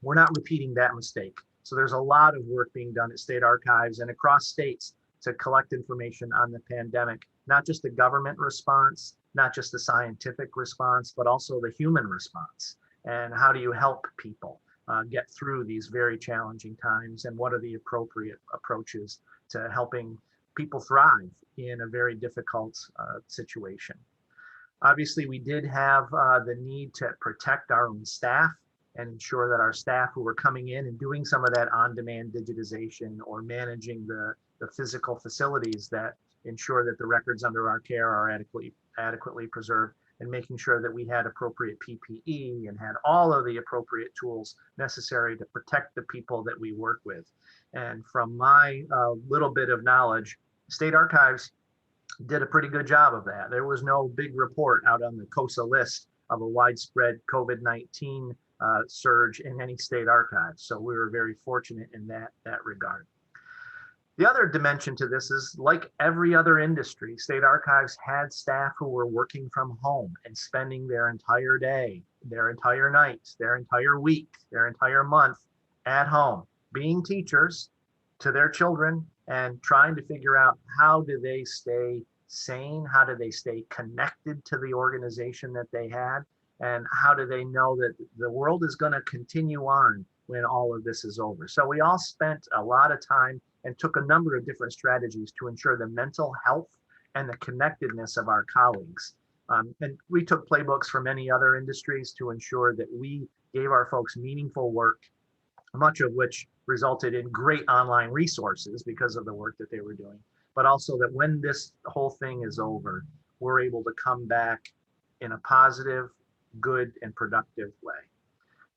we're not repeating that mistake. So there's a lot of work being done at state archives and across states to collect information on the pandemic, not just the government response, not just the scientific response, but also the human response. And how do you help people? get through these very challenging times, and what are the appropriate approaches to helping people thrive in a very difficult situation. Obviously, we did have the need to protect our own staff and ensure that our staff who were coming in and doing some of that on-demand digitization or managing the physical facilities that ensure that the records under our care are adequately preserved, and making sure that we had appropriate PPE and had all of the appropriate tools necessary to protect the people that we work with. And from my little bit of knowledge, State Archives did a pretty good job of that. There was no big report out on the COSA list of a widespread COVID-19 surge in any state archives. So we were very fortunate in that regard. The other dimension to this is, like every other industry, state archives had staff who were working from home and spending their entire day, their entire night, their entire week, their entire month at home, being teachers to their children and trying to figure out how do they stay sane, how do they stay connected to the organization that they had, and how do they know that the world is going to continue on when all of this is over. So we all spent a lot of time and took a number of different strategies to ensure the mental health and the connectedness of our colleagues. And we took playbooks from many other industries to ensure that we gave our folks meaningful work, much of which resulted in great online resources because of the work that they were doing, but also that when this whole thing is over, we're able to come back in a positive, good, and productive way.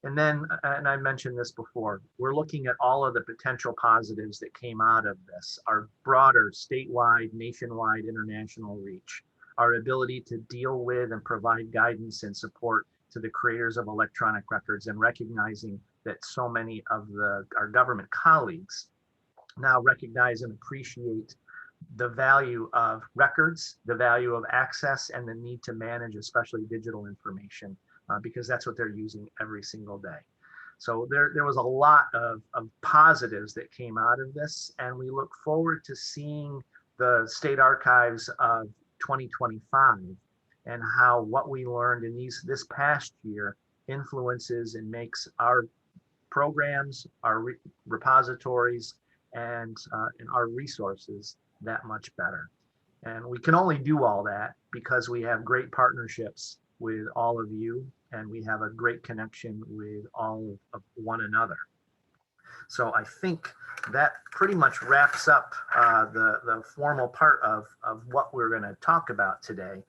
And then, and I mentioned this before, we're looking at all of the potential positives that came out of this, our broader statewide, nationwide, international reach, our ability to deal with and provide guidance and support to the creators of electronic records, and recognizing that so many of our government colleagues now recognize and appreciate the value of records, the value of access, and the need to manage especially digital information, because that's what they're using every single day. So there was a lot of positives that came out of this, and we look forward to seeing the state archives of 2025 and how what we learned in this past year influences and makes our programs, our repositories, and our resources that much better. And we can only do all that because we have great partnerships with all of you, and we have a great connection with all of one another. So I think that pretty much wraps up the formal part of what we're going to talk about today.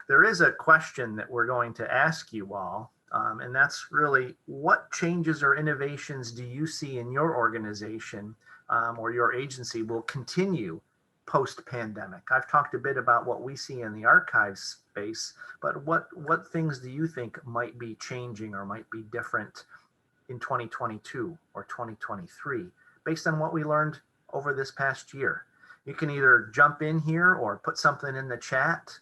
There is a question that we're going to ask you all, and that's really, what changes or innovations do you see in your organization or your agency will continue post-pandemic? I've talked a bit about what we see in the archives space, but what things do you think might be changing or might be different in 2022 or 2023 based on what we learned over this past year? You can either jump in here or put something in the chat,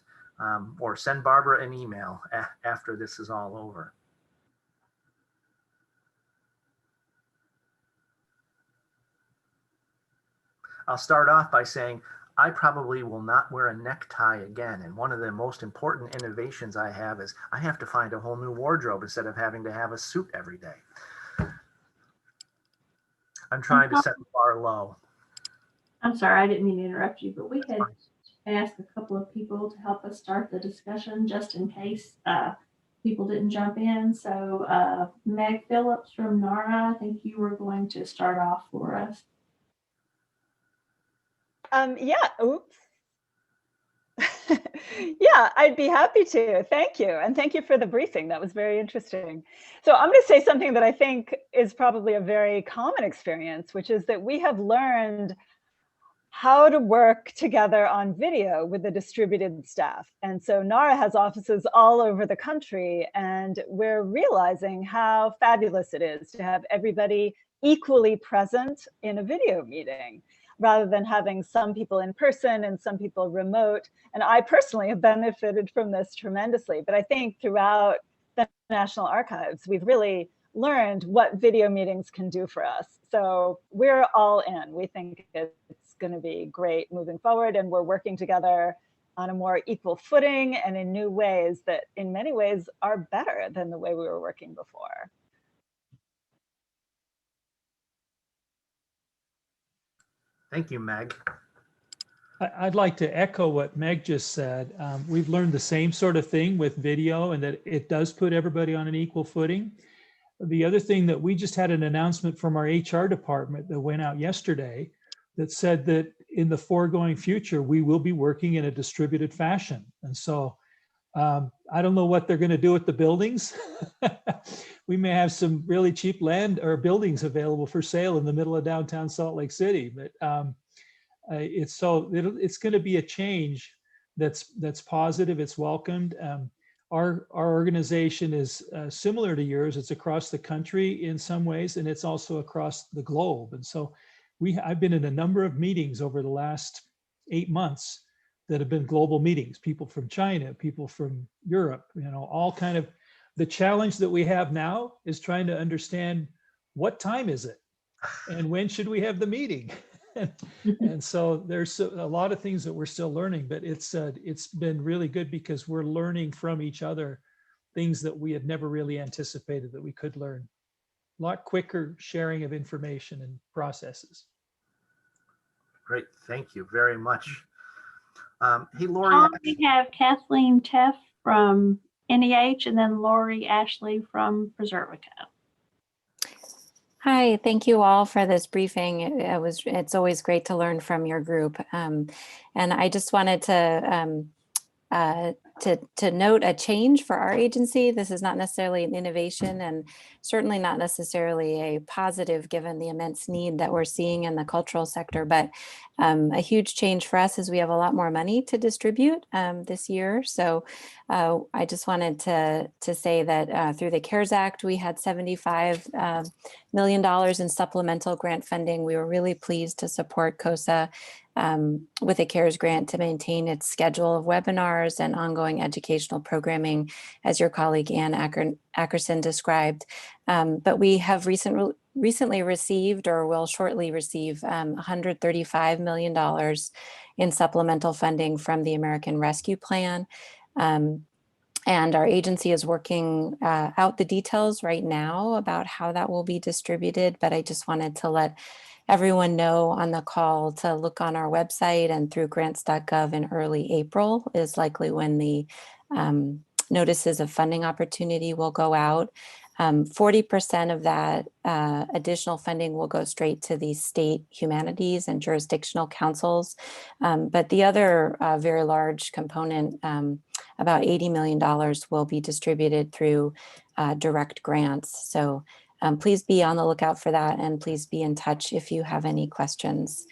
or send Barbara an email after this is all over. I'll start off by saying I probably will not wear a necktie again. And one of the most important innovations I have is I have to find a whole new wardrobe instead of having to have a suit every day. I'm trying to set the bar low. I'm sorry, I didn't mean to interrupt you, but we had asked a couple of people to help us start the discussion just in case people didn't jump in. So Meg Phillips from NARA, I think you were going to start off for us. Yeah, oops. Yeah, I'd be happy to. Thank you. And thank you for the briefing. That was very interesting. So I'm going to say something that I think is probably a very common experience, which is that we have learned how to work together on video with a distributed staff. And so NARA has offices all over the country, and we're realizing how fabulous it is to have everybody equally present in a video meeting, rather than having some people in person and some people remote. And I personally have benefited from this tremendously. But I think throughout the National Archives, we've really learned what video meetings can do for us. So we're all in. We think it's going to be great moving forward, and we're working together on a more equal footing and in new ways that in many ways are better than the way we were working before. Thank you, Meg. I'd like to echo what Meg just said. We've learned the same sort of thing with video, and that it does put everybody on an equal footing. The other thing that we just had an announcement from our HR department that went out yesterday that said that in the foregoing future, we will be working in a distributed fashion. And so I don't know what they're going to do with the buildings. We may have some really cheap land or buildings available for sale in the middle of downtown Salt Lake City, but it's going to be a change that's positive. It's welcomed. Our organization is similar to yours. It's across the country in some ways, and it's also across the globe. And so I've been in a number of meetings over the last 8 months that have been global meetings, people from China, people from Europe, all kind of. The challenge that we have now is trying to understand what time is it and when should we have the meeting? And so there's a lot of things that we're still learning, but it's been really good because we're learning from each other things that we had never really anticipated that we could learn. A lot quicker sharing of information and processes. Great, thank you very much. Hey, Lori. We have Kathleen Teff from NEH and then Lori Ashley from Preservico. Hi, thank you all for this briefing. It's always great to learn from your group. And I just wanted to note a change for our agency. This is not necessarily an innovation and certainly not necessarily a positive given the immense need that we're seeing in the cultural sector, but a huge change for us is we have a lot more money to distribute this year. So I just wanted to say that through the CARES Act, we had $75 million in supplemental grant funding. We were really pleased to support COSA with a CARES grant to maintain its schedule of webinars and ongoing educational programming, as your colleague Ann Ackerson described. But we have recently received or will shortly receive $135 million in supplemental funding from the American Rescue Plan. And our agency is working out the details right now about how that will be distributed, but I just wanted to let everyone know on the call to look on our website, and through grants.gov in early April is likely when the notices of funding opportunity will go out. 40% of that additional funding will go straight to the state humanities and jurisdictional councils. But the other very large component, about $80 million, will be distributed through direct grants. So please be on the lookout for that, and please be in touch if you have any questions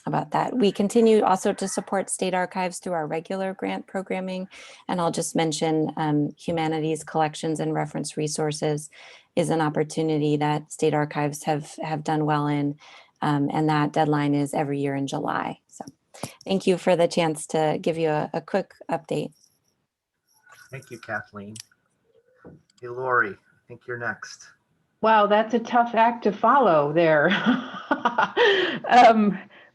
about that. We continue also to support state archives through our regular grant programming. And I'll just mention humanities collections and reference resources is an opportunity that state archives have done well in. And that deadline is every year in July. So thank you for the chance to give you a quick update. Thank you, Kathleen. Hey, Lori, I think you're next. Wow, that's a tough act to follow there.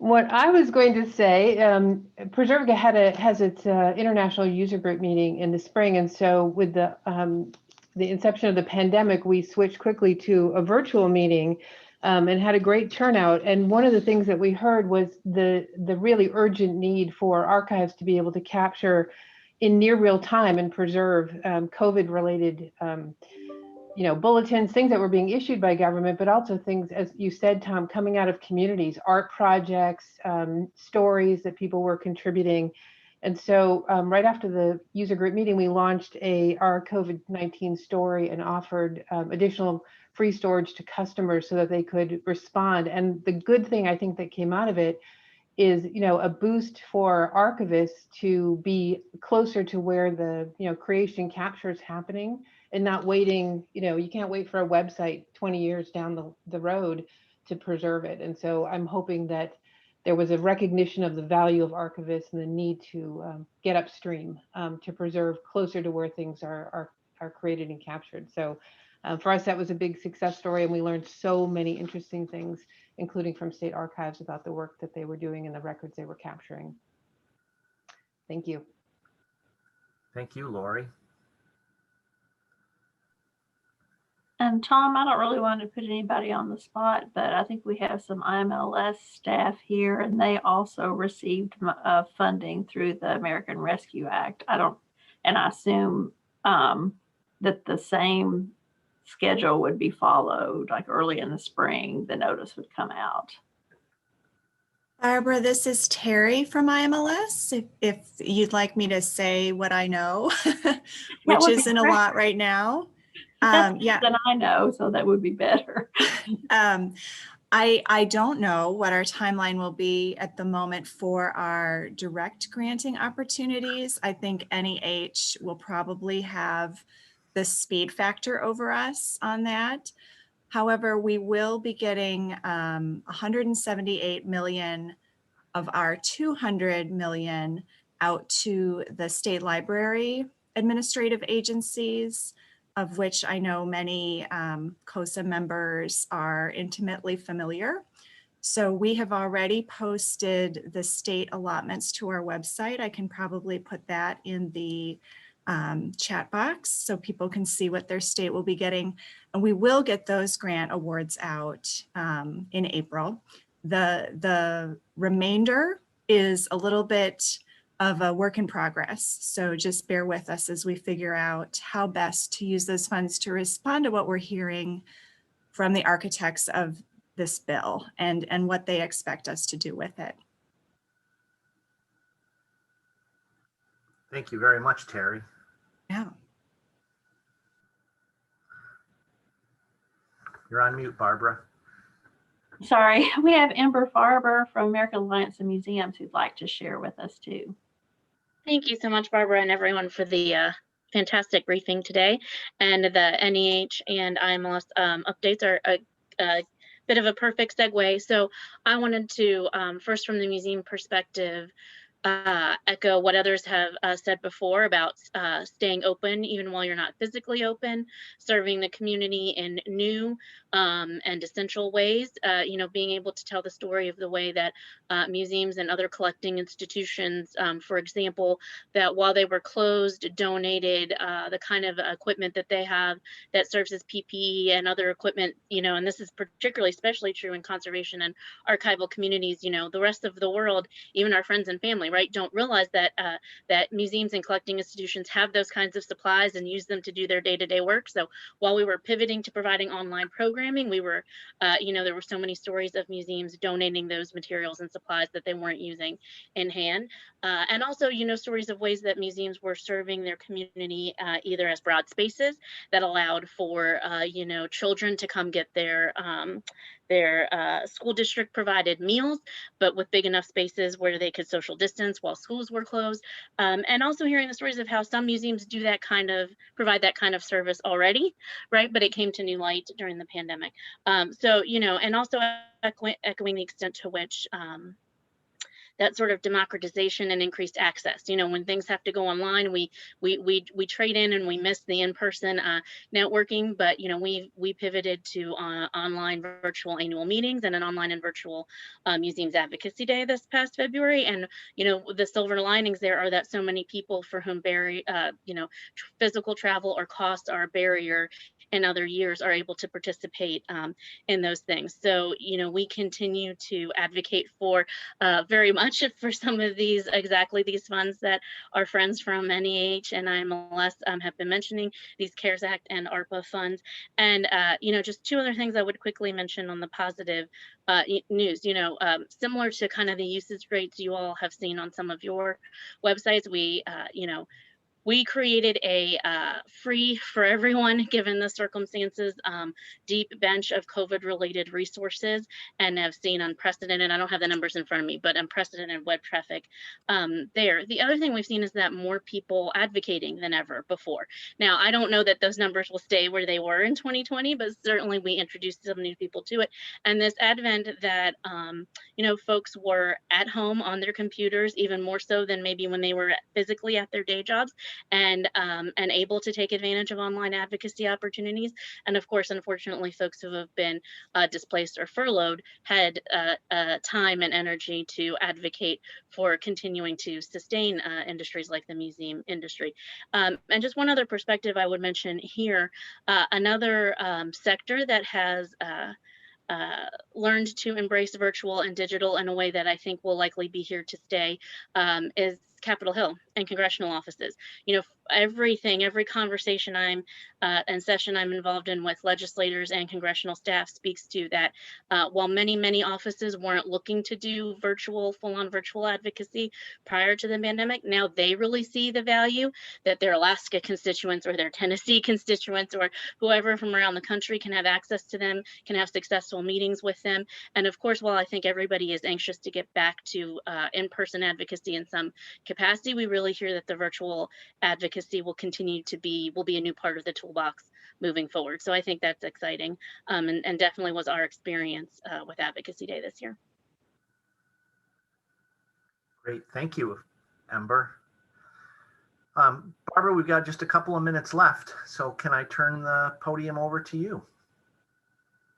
What I was going to say, Preservica has its international user group meeting in the spring, and so with the inception of the pandemic, we switched quickly to a virtual meeting and had a great turnout. And one of the things that we heard was the really urgent need for archives to be able to capture in near real time and preserve COVID-related bulletins, things that were being issued by government, but also things, as you said, Tom, coming out of communities, art projects, stories that people were contributing. And so right after the user group meeting, we launched our COVID-19 story and offered additional free storage to customers so that they could respond. And the good thing I think that came out of it is, a boost for archivists to be closer to where the, creation capture is happening, and not waiting, you can't wait for a website 20 years down the road to preserve it. And so I'm hoping that there was a recognition of the value of archivists and the need to get upstream to preserve closer to where things are created and captured. So for us, that was a big success story, and we learned so many interesting things, including from state archives, about the work that they were doing and the records they were capturing. Thank you. Thank you, Lori. And Tom, I don't really want to put anybody on the spot, but I think we have some IMLS staff here, and they also received funding through the American Rescue Act. And I assume that the same schedule would be followed, like early in the spring, the notice would come out. Barbara, this is Terry from IMLS. If you'd like me to say what I know, which isn't a lot right now. Yeah, than I know, so that would be better. I don't know what our timeline will be at the moment for our direct granting opportunities. I think NEH will probably have the speed factor over us on that. However, we will be getting 178 million of our 200 million out to the state library administrative agencies, of which I know many COSA members are intimately familiar. So we have already posted the state allotments to our website. I can probably put that in the chat box so people can see what their state will be getting. And we will get those grant awards out in April. The remainder is a little bit of a work in progress. So just bear with us as we figure out how best to use those funds to respond to what we're hearing from the architects of this bill and what they expect us to do with it. Thank you very much, Terry. Yeah. You're on mute, Barbara. Sorry, we have Amber Farber from American Alliance of Museums who'd like to share with us too. Thank you so much, Barbara, and everyone for the fantastic briefing today. And the NEH and IMLS updates are a bit of a perfect segue. So I wanted to, first from the museum perspective, echo what others have said before about staying open even while you're not physically open, serving the community in new and essential ways, being able to tell the story of the way that museums and other collecting institutions, for example, that while they were closed, donated the kind of equipment that they have that serves as PPE and other equipment, and this is particularly especially true in conservation and archival communities, the rest of the world, even our friends and family, right, don't realize that that museums and collecting institutions have those kinds of supplies and use them to do their day-to-day work. So while we were pivoting to providing online programming, we were, there were so many stories of museums donating those materials and supplies that they weren't using in hand. And also, stories of ways that museums were serving their community either as broad spaces that allowed for, children to come get their school district provided meals, but with big enough spaces where they could social distance while schools were closed. And also hearing the stories of how some museums do that provide that kind of service already, right? But it came to new light during the pandemic. And also echoing the extent to which that sort of democratization and increased access. When things have to go online, we trade in and we miss the in-person networking, but we pivoted to online virtual annual meetings and an online and virtual museums advocacy day this past February. And the silver linings there are that so many people for whom physical travel or costs are a barrier in other years are able to participate in those things. So we continue to advocate for very much for some of these funds that our friends from NEH and IMLS have been mentioning, these CARES Act and ARPA funds. And just two other things I would quickly mention on the positive news. Similar to kind of the usage rates you all have seen on some of your websites, we created a free for everyone, given the circumstances, deep bench of COVID-related resources, and have seen unprecedented, I don't have the numbers in front of me, but unprecedented web traffic there. The other thing we've seen is that more people advocating than ever before. Now, I don't know that those numbers will stay where they were in 2020, but certainly we introduced some new people to it. And this advent that, folks were at home on their computers, even more so than maybe when they were physically at their day jobs, and able to take advantage of online advocacy opportunities. And of course, unfortunately, folks who have been displaced or furloughed had time and energy to advocate for continuing to sustain industries like the museum industry. And just one other perspective I would mention here, another sector that has learned to embrace virtual and digital in a way that I think will likely be here to stay is Capitol Hill and congressional offices. You know, every conversation and session I'm involved in with legislators and congressional staff speaks to that. While many offices weren't looking to do full-on virtual advocacy prior to the pandemic, now they really see the value that their Alaska constituents or their Tennessee constituents or whoever from around the country can have access to them, can have successful meetings with them. And of course, while I think everybody is anxious to get back to in-person advocacy in some capacity, we really hear that the virtual advocacy will continue to be a new part of the toolbox moving forward. So I think that's exciting, and definitely was our experience with Advocacy Day this year. Great, thank you, Ember. Barbara, we've got just a couple of minutes left, so can I turn the podium over to you?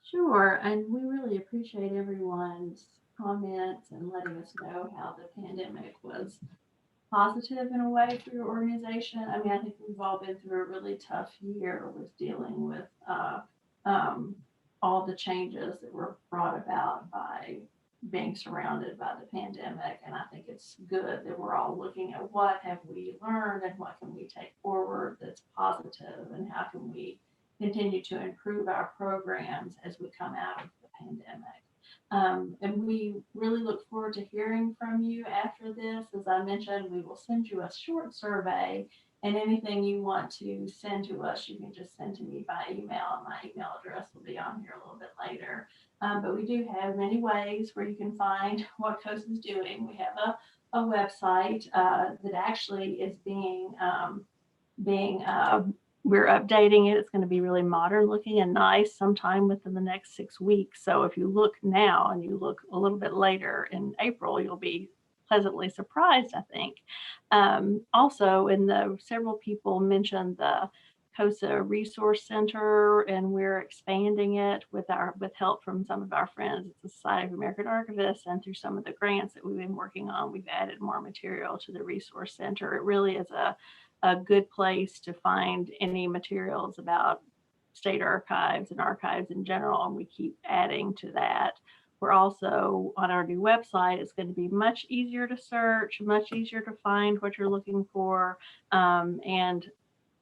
Sure, and we really appreciate everyone's comments and letting us know how the pandemic was positive in a way for your organization. I mean, I think we've all been through a really tough year with dealing with all the changes that were brought about by being surrounded by the pandemic. And I think it's good that we're all looking at what have we learned and what can we take forward that's positive, and how can we continue to improve our programs as we come out of the pandemic. And we really look forward to hearing from you after this. As I mentioned, we will send you a short survey, and anything you want to send to us, you can just send to me by email. And my email address will be on here a little bit later. But we do have many ways where you can find what COSA is doing. We have a website that actually is we're updating it. It's going to be really modern looking and nice sometime within the next 6 weeks. So if you look now and you look a little bit later in April, you'll be pleasantly surprised, I think. Also, several people mentioned the COSA Resource Center, and we're expanding it with help from some of our friends at the Society of American Archivists, and through some of the grants that we've been working on, we've added more material to the Resource Center. It really is a good place to find any materials about state archives and archives in general, and we keep adding to that. We're also on our new website. It's going to be much easier to search, much easier to find what you're looking for, and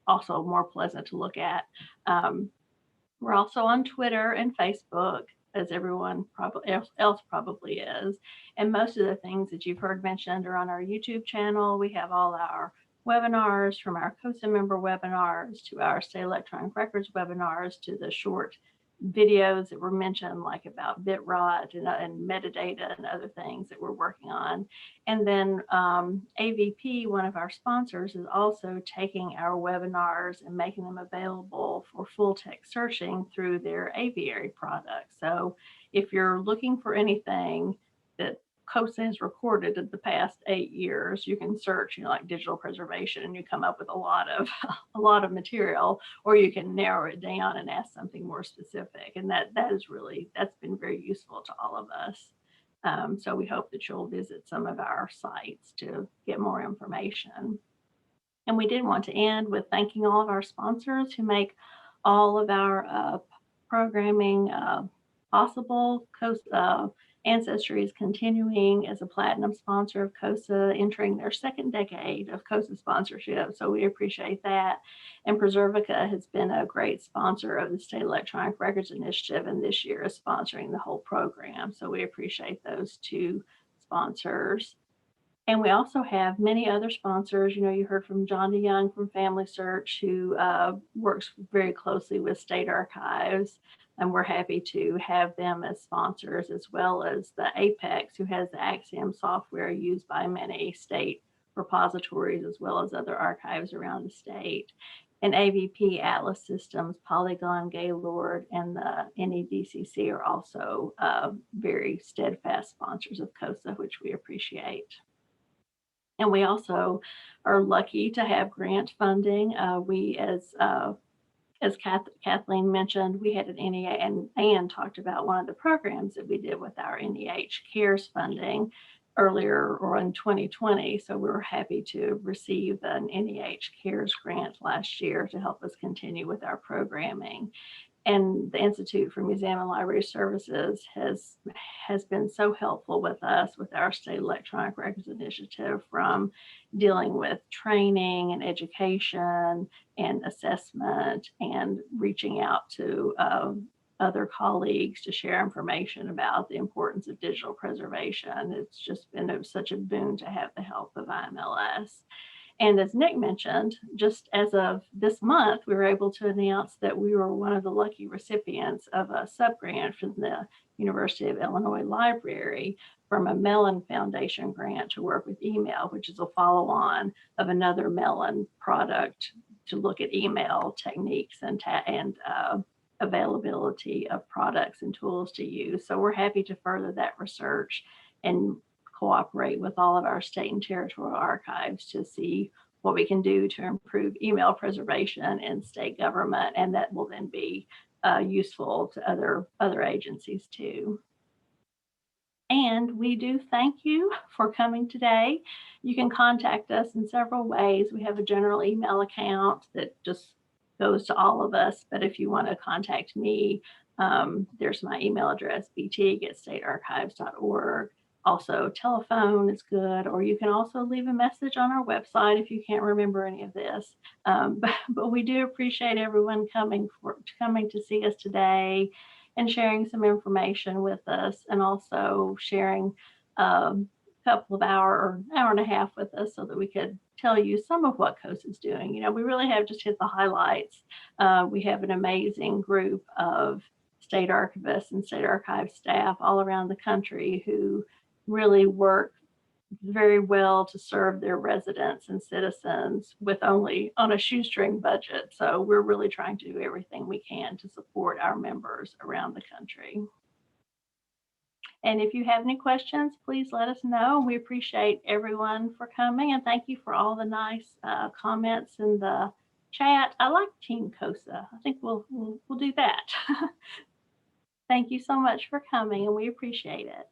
also more pleasant to look at. We're also on Twitter and Facebook, as everyone else probably is. And most of the things that you've heard mentioned are on our YouTube channel. We have all our webinars, from our COSA member webinars to our State Electronic Records webinars to the short videos that were mentioned, like about bit rot and metadata and other things that we're working on. And then AVP, one of our sponsors, is also taking our webinars and making them available for full text searching through their aviary product. So if you're looking for anything that COSA has recorded in the past 8 years, you can search, like digital preservation, and you come up with a lot of material, or you can narrow it down and ask something more specific. And that's been very useful to all of us. So we hope that you'll visit some of our sites to get more information. And we did want to end with thanking all of our sponsors who make all of our programming possible. COSA Ancestry is continuing as a platinum sponsor of COSA, entering their second decade of COSA sponsorship. So we appreciate that. And Preservica has been a great sponsor of the State Electronic Records Initiative, and this year is sponsoring the whole program. So we appreciate those two sponsors. And we also have many other sponsors. You heard from John DeYoung from Family Search, who works very closely with state archives. And we're happy to have them as sponsors, as well as the Apex, who has the Axiom software used by many state repositories, as well as other archives around the state. And AVP, Atlas Systems, Polygon, Gaylord, and the NEDCC are also very steadfast sponsors of COSA, which we appreciate. And we also are lucky to have grant funding. We, as Kathleen mentioned, we had an NEA, and Ann talked about one of the programs that we did with our NEH CARES funding earlier or in 2020. So we were happy to receive an NEH CARES grant last year to help us continue with our programming. And the Institute for Museum and Library Services has been so helpful with us with our State Electronic Records Initiative, from dealing with training and education and assessment and reaching out to other colleagues to share information about the importance of digital preservation. It's just been such a boon to have the help of IMLS. And as Nick mentioned, just as of this month, we were able to announce that we were one of the lucky recipients of a subgrant from the University of Illinois Library from a Mellon Foundation grant to work with email, which is a follow-on of another Mellon product to look at email techniques and availability of products and tools to use. So we're happy to further that research and cooperate with all of our state and territorial archives to see what we can do to improve email preservation in state government, and that will then be useful to other agencies too. And we do thank you for coming today. You can contact us in several ways. We have a general email account that just goes to all of us, but if you want to contact me, there's my email address, btig@statearchives.org. Also, telephone is good, or you can also leave a message on our website if you can't remember any of this. But we do appreciate everyone coming to see us today and sharing some information with us, and also sharing a couple of hour and a half with us so that we could tell you some of what COSA is doing. You know, we really have just hit the highlights. We have an amazing group of state archivists and state archive staff all around the country who really work very well to serve their residents and citizens with only on a shoestring budget. So we're really trying to do everything we can to support our members around the country. And if you have any questions, please let us know. We appreciate everyone for coming, and thank you for all the nice comments in the chat. I like Team COSA. I think we'll do that. Thank you so much for coming, and we appreciate it.